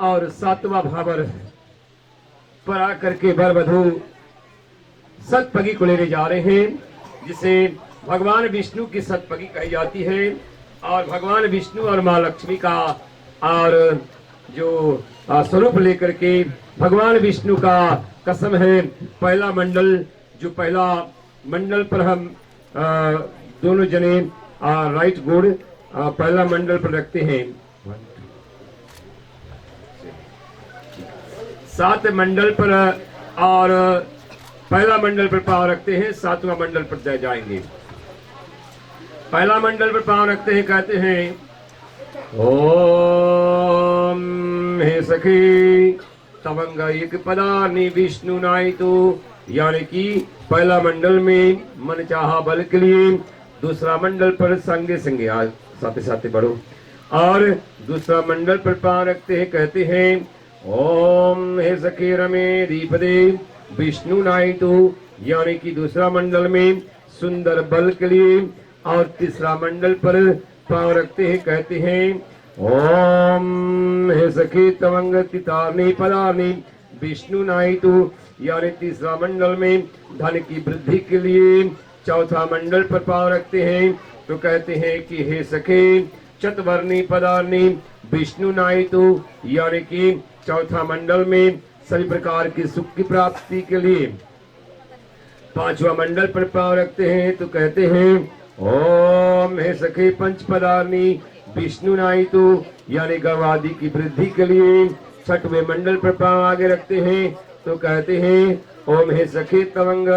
और सातवां भावर पर आकर के वर वधू सतपगी को लेने जा रहे हैं, जिसे भगवान विष्णु की सतपगी कही जाती है। और भगवान विष्णु और माँ लक्ष्मी का और जो स्वरूप लेकर के भगवान विष्णु का कसम है, पहला मंडल, जो पहला मंडल पर हम दोनों जने राइट गुड़ पहला मंडल पर रखते हैं। 7 मंडल पर और पहला मंडल पर पांव रखते हैं, 7वां मंडल पर जाएंगे। पहला मंडल पर पांव रखते हैं, कहते हैं ओम हे सखी तवंग एक पदानि विष्णु नाई तो, यानी कि पहला मंडल में मन चाहा बल के लिए, दूसरा मंडल पर संगे संगे साथे साथे बढ़ो। और दूसरा मंडल पर पांव रखते हैं, कहते हैं ओम हे सखी रमे दीपदे विष्णु नाई तो, यानी कि दूसरा मंडल में सुंदर बल के लिए। और तीसरा मंडल पर पांव रखते हैं, कहते हैं ओम हे सखी तवंग तितानि पदानि विष्णु नाई तो, यानी तीसरा मंडल में धन की वृद्धि के लिए। चौथा मंडल पर पांव रखते हैं तो कहते हैं कि हे सखे चतवर्णी पदानि विष्णु नाई तो, यानी कि चौथा मंडल में सभी प्रकार की सुख की प्राप्ति के लिए। पांचवा मंडल पर पांव रखते हैं तो कहते हैं ओम हे सखे पंच पदानि विष्णु नाई तो, यानी गर्भादि की वृद्धि के लिए। छठवें मंडल पर पांव आगे रखते हैं तो कहते हैं ओम हे सखे तवंग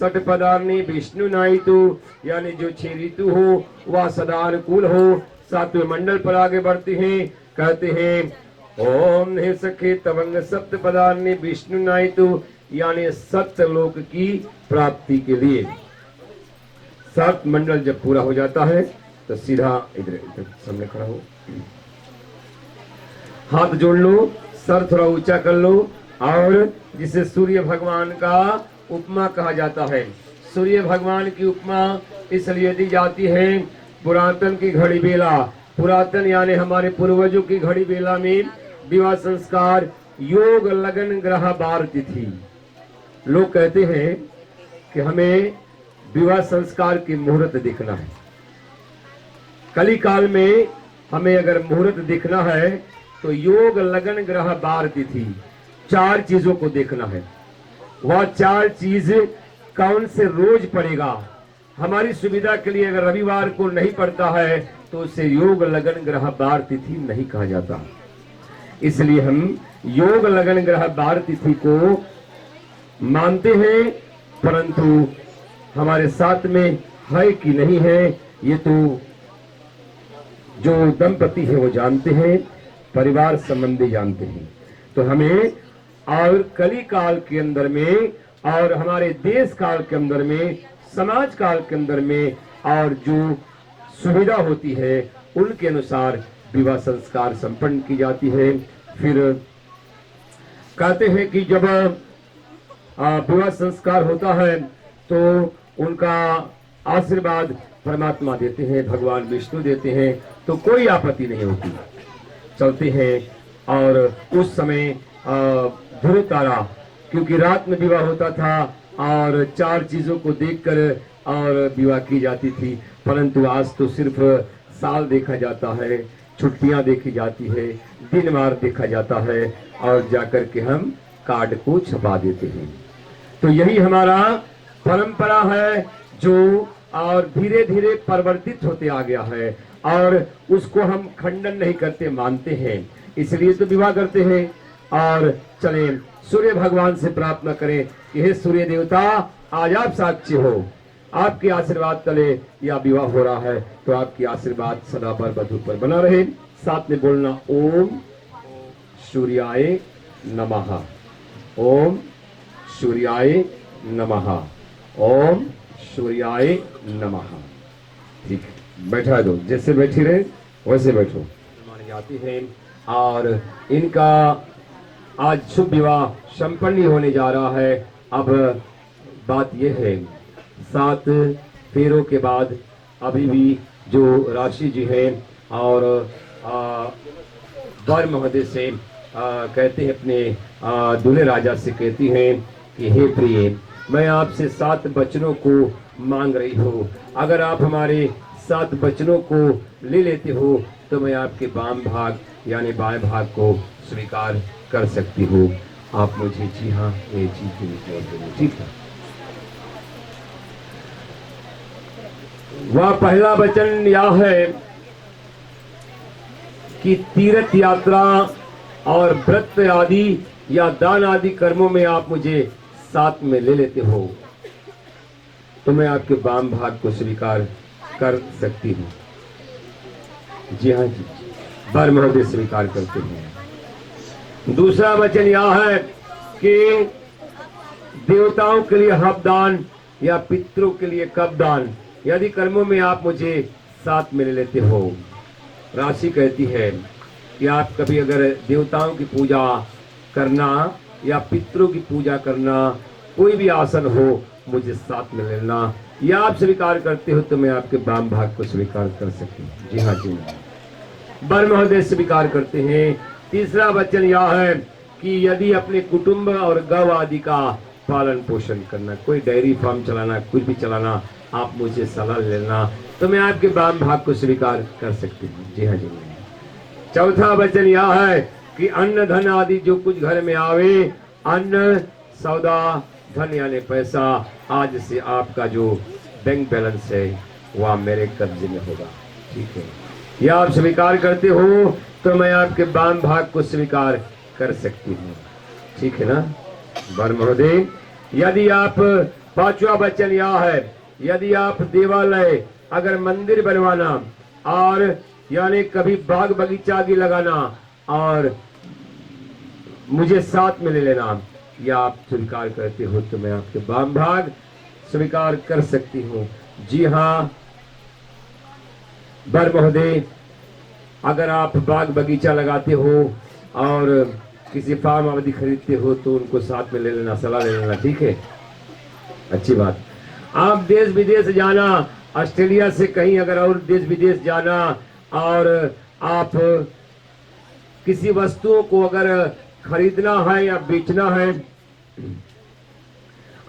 सठ पदानि विष्णु नाई तो, यानी जो 6 ऋतु हो वह सदा अनुकूल हो। सातवें मंडल पर आगे बढ़ते हैं, कहते हैं ओम हे सखे तवंग सप्त पदानि विष्णु नाई तो, यानी सप्तलोक की प्राप्ति के लिए। 7 मंडल जब पूरा हो जाता है तो सीधा इधर सामने खड़ा हो, हाथ जोड़ लो, सर थोड़ा ऊंचा कर लो। और जिसे सूर्य भगवान का उपमा कहा जाता है। सूर्य भगवान की उपमा इसलिए दी जाती है, पुरातन की घड़ी बेला, पुरातन यानी हमारे पूर्वजों की घड़ी बेला में विवाह संस्कार योग लगन ग्रह बार तिथि, लोग कहते हैं कि हमें विवाह संस्कार की मुहूर्त देखना है। कली काल में हमें अगर मुहूर्त देखना है तो योग लगन ग्रह बार तिथि 4 चीजों को देखना है। वह 4 चीज कौन से रोज पड़ेगा, हमारी सुविधा के लिए अगर रविवार को नहीं पड़ता है तो उसे योग लगन ग्रह बार तिथि नहीं कहा जाता। इसलिए हम योग लगन ग्रह बार तिथि को मानते हैं, परंतु हमारे साथ में है कि नहीं है ये तो जो दंपति है वो जानते हैं, परिवार संबंधी जानते हैं। तो हमें और कली काल के अंदर में और हमारे देश काल के अंदर में, समाज काल के अंदर में और जो सुविधा होती है उनके अनुसार विवाह संस्कार संपन्न की जाती है। फिर कहते हैं कि जब विवाह संस्कार होता है तो उनका आशीर्वाद परमात्मा देते हैं, भगवान विष्णु देते हैं, तो कोई आपत्ति नहीं होती, चलते हैं। और उस समय ध्रुव तारा, क्योंकि रात में विवाह होता था और 4 चीजों को देखकर और विवाह की जाती थी, परंतु आज तो सिर्फ साल देखा जाता है, छुट्टियां देखी जाती है, दिन वार देखा जाता है और जाकर के हम कार्ड को छपा देते हैं। तो यही हमारा परंपरा है जो और धीरे धीरे परिवर्तित होते आ गया है और उसको हम खंडन नहीं करते, मानते हैं, इसलिए तो विवाह करते हैं। और चलें सूर्य भगवान से प्रार्थना करें कि हे सूर्य देवता, आज आप साक्षी हो आपके आशीर्वाद तले या विवाह हो रहा है तो आपकी आशीर्वाद सदा वर वधू पर बना रहे। साथ में बोलना ओम सूर्याय नमः, ओम सूर्याय नमः, ओम सूर्याय नमः। ठीक है, बैठा दो, जैसे बैठी रहे वैसे बैठो। मानी जाती है और इनका आज शुभ विवाह संपन्न होने जा रहा है। अब बात यह है 7 फेरों के बाद अभी भी जो राशि जी है और वर महोदय से कहते हैं अपने दूल्हे राजा से कहती हैं कि हे प्रिय, मैं आपसे 7 वचनों को मांग रही हूँ। अगर आप हमारे 7 वचनों को ले लेते हो तो मैं आपके वाम भाग यानी बाएं भाग को स्वीकार कर सकती हूँ। आप मुझे जी हाँ ये जी के लिए बोल देंगे, ठीक है। वह पहला वचन यह है कि तीर्थ यात्रा और व्रत आदि या दान आदि कर्मों में आप मुझे साथ में ले लेते हो तो मैं आपके वाम भाग को स्वीकार कर सकती हूँ। जी हाँ जी, वर महोदय स्वीकार करते हैं। दूसरा वचन यह है कि देवताओं के लिए हवदान या पितरों के लिए कपदान यदि कर्मों में आप मुझे साथ में ले लेते हो। राशि कहती है कि आप कभी अगर देवताओं की पूजा करना या पितरों की पूजा करना, कोई भी आसन हो, मुझे साथ में लेना या आप स्वीकार करते हो तो मैं आपके वाम भाग को स्वीकार कर सकती हूँ। जी हाँ जी, वर महोदय स्वीकार करते हैं। तीसरा वचन यह है कि यदि अपने कुटुंब और गौ आदि का पालन पोषण करना, कोई डेयरी फार्म चलाना, कुछ भी चलाना, आप मुझे सलाह लेना तो मैं आपके वाम भाग को स्वीकार कर सकती हूँ। जी हाँ जी। चौथा वचन यह है कि अन्न धन आदि जो कुछ घर में आवे, अन्न सौदा धन यानी पैसा, आज से आपका जो बैंक बैलेंस है वह मेरे कब्जे में होगा। ठीक है, या आप स्वीकार करते हो तो मैं आपके वाम भाग को स्वीकार कर सकती हूँ। ठीक है ना वर महोदय। यदि आप, पांचवा वचन यह है, यदि आप देवालय अगर मंदिर बनवाना और यानी कभी बाग बगीचा भी लगाना और मुझे साथ में ले लेना या आप स्वीकार करते हो तो मैं आपके वाम भाग स्वीकार कर सकती हूँ। जी हाँ वर महोदय, अगर आप बाग बगीचा लगाते हो और किसी फार्म आदि खरीदते हो तो उनको साथ में ले लेना, सलाह ले लेना। ठीक है, अच्छी बात। आप देश विदेश जाना, ऑस्ट्रेलिया से कहीं अगर और देश विदेश जाना और आप किसी वस्तुओं को अगर खरीदना है या बेचना है,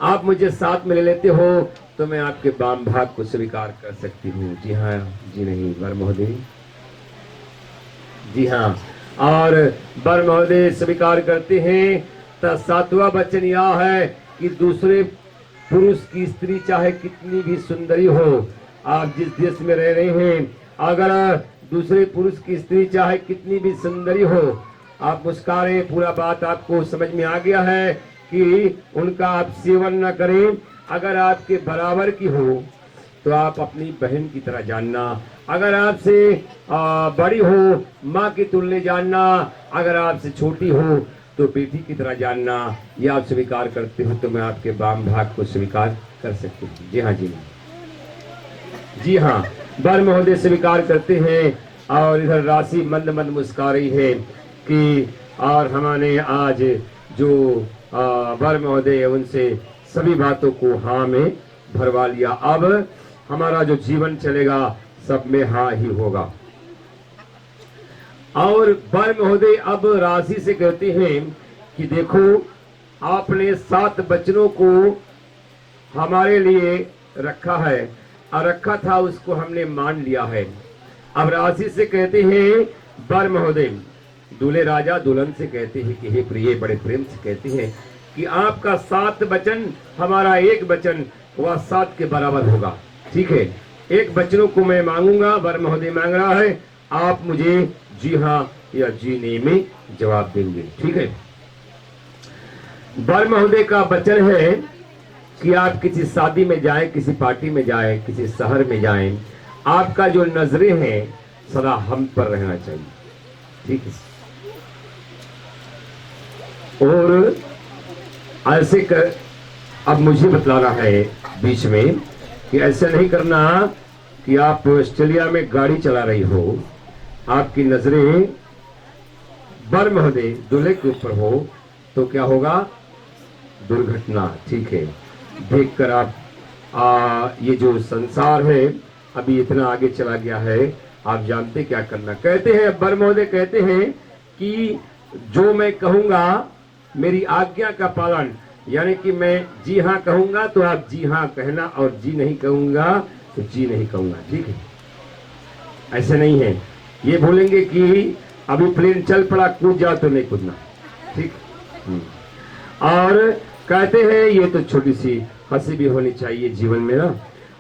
आप मुझे साथ में ले लेते हो तो मैं आपके वाम भाग को स्वीकार कर सकती हूँ। जी हाँ जी नहीं वर महोदय। जी हाँ, और वर महोदय स्वीकार करते हैं। तो सातवां वचन यह है कि दूसरे पुरुष की स्त्री चाहे कितनी भी सुंदरी हो, आप जिस देश में रह रहे हैं, अगर दूसरे पुरुष की स्त्री चाहे कितनी भी सुंदरी हो, आप मुस्कुराए, पूरा बात आपको समझ में आ गया है कि उनका आप सेवन न करें। अगर आपके बराबर की हो तो आप अपनी बहन की तरह जानना, अगर आपसे बड़ी हो माँ की तुलने जानना, अगर आपसे छोटी हो तो बेटी की तरह जानना, ये आप स्वीकार करते हो तो मैं आपके वाम भाग को स्वीकार कर सकती हूँ। जी हाँ जी, जी हाँ वर महोदय स्वीकार करते हैं। और इधर राशि मंद मंद मुस्कुरा रही है कि और हमारे आज जो वर महोदय है उनसे सभी बातों को हाँ में भरवा लिया। अब हमारा जो जीवन चलेगा सब में हाँ ही होगा। और वर महोदय अब राशि से कहते हैं कि देखो आपने 7 वचनों को हमारे लिए रखा है और रखा था, उसको हमने मान लिया है। अब राशि से कहते हैं वर महोदय, दूल्हे राजा दुल्हन से कहते हैं कि हे प्रिय, बड़े प्रेम से कहते हैं कि आपका 7 वचन हमारा 1 वचन वह 7 के बराबर होगा। ठीक है, 1 वचनों को मैं मांगूंगा, वर महोदय मांग रहा है, आप मुझे जी हाँ या जी नहीं में जवाब देंगे। ठीक है, वर महोदय का वचन है कि आप किसी शादी में जाएं, किसी पार्टी में जाएं, किसी शहर में जाएं, आपका जो नजरें हैं सदा हम पर रहना चाहिए, ठीक है। और ऐसे कर, अब मुझे बतलाना है बीच में कि ऐसे नहीं करना कि आप ऑस्ट्रेलिया में गाड़ी चला रही हो, आपकी नजरें वर महोदय दूल्हे के ऊपर हो तो क्या होगा, दुर्घटना, ठीक है। देखकर आप ये जो संसार है अभी इतना आगे चला गया है, आप जानते क्या करना। कहते हैं वर महोदय कहते हैं कि जो मैं कहूंगा मेरी आज्ञा का पालन, यानी कि मैं जी हाँ कहूंगा तो आप जी हाँ कहना, और जी नहीं कहूंगा तो जी नहीं कहूंगा, ठीक है। ऐसे नहीं है, ये बोलेंगे कि अभी प्लेन चल पड़ा कूद जाओ तो नहीं कूदना, ठीक। और कहते हैं ये तो छोटी सी हंसी भी होनी चाहिए जीवन में ना,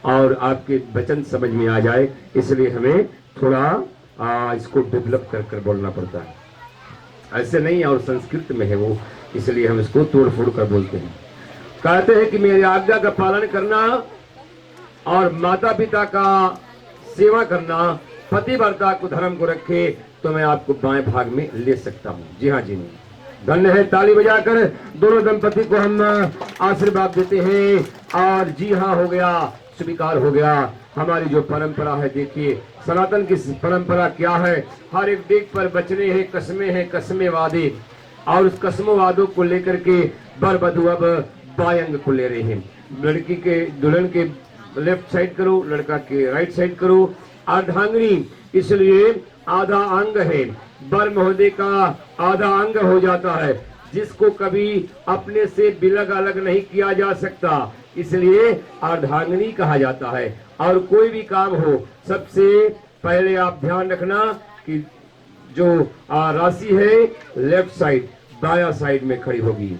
और आपके वचन समझ में आ जाए, इसलिए हमें थोड़ा इसको डेवलप कर कर बोलना पड़ता है। ऐसे नहीं, और संस्कृत में है वो, इसलिए हम इसको तोड़ फोड़ कर बोलते हैं। कहते हैं कि मेरी आज्ञा का पालन करना और माता पिता का सेवा करना, पतिव्रता को धर्म को रखे तो मैं आपको बाएं भाग में ले सकता हूँ। जी हाँ जी नहीं, धन्य है। ताली बजाकर दोनों दंपति को हम आशीर्वाद देते हैं। और जी हाँ हो गया, स्वीकार हो गया। हमारी जो परंपरा है, देखिए सनातन की परंपरा क्या है, हर एक डेग पर बचने हैं कसमें हैं, कसमें वादे, और उस कसमों वादों को लेकर के वर वधू अब बायंग को ले रहे हैं। लड़की के दुल्हन के लेफ्ट साइड करो, लड़का के राइट साइड करो। अर्धांगिनी इसलिए आधा अंग है, वर महोदय का आधा अंग हो जाता है, जिसको कभी अपने से बिलग अलग नहीं किया जा सकता, इसलिए अर्धांगिनी कहा जाता है। और कोई भी काम हो, सबसे पहले आप ध्यान रखना कि जो राशि है लेफ्ट साइड दाया साइड में खड़ी होगी।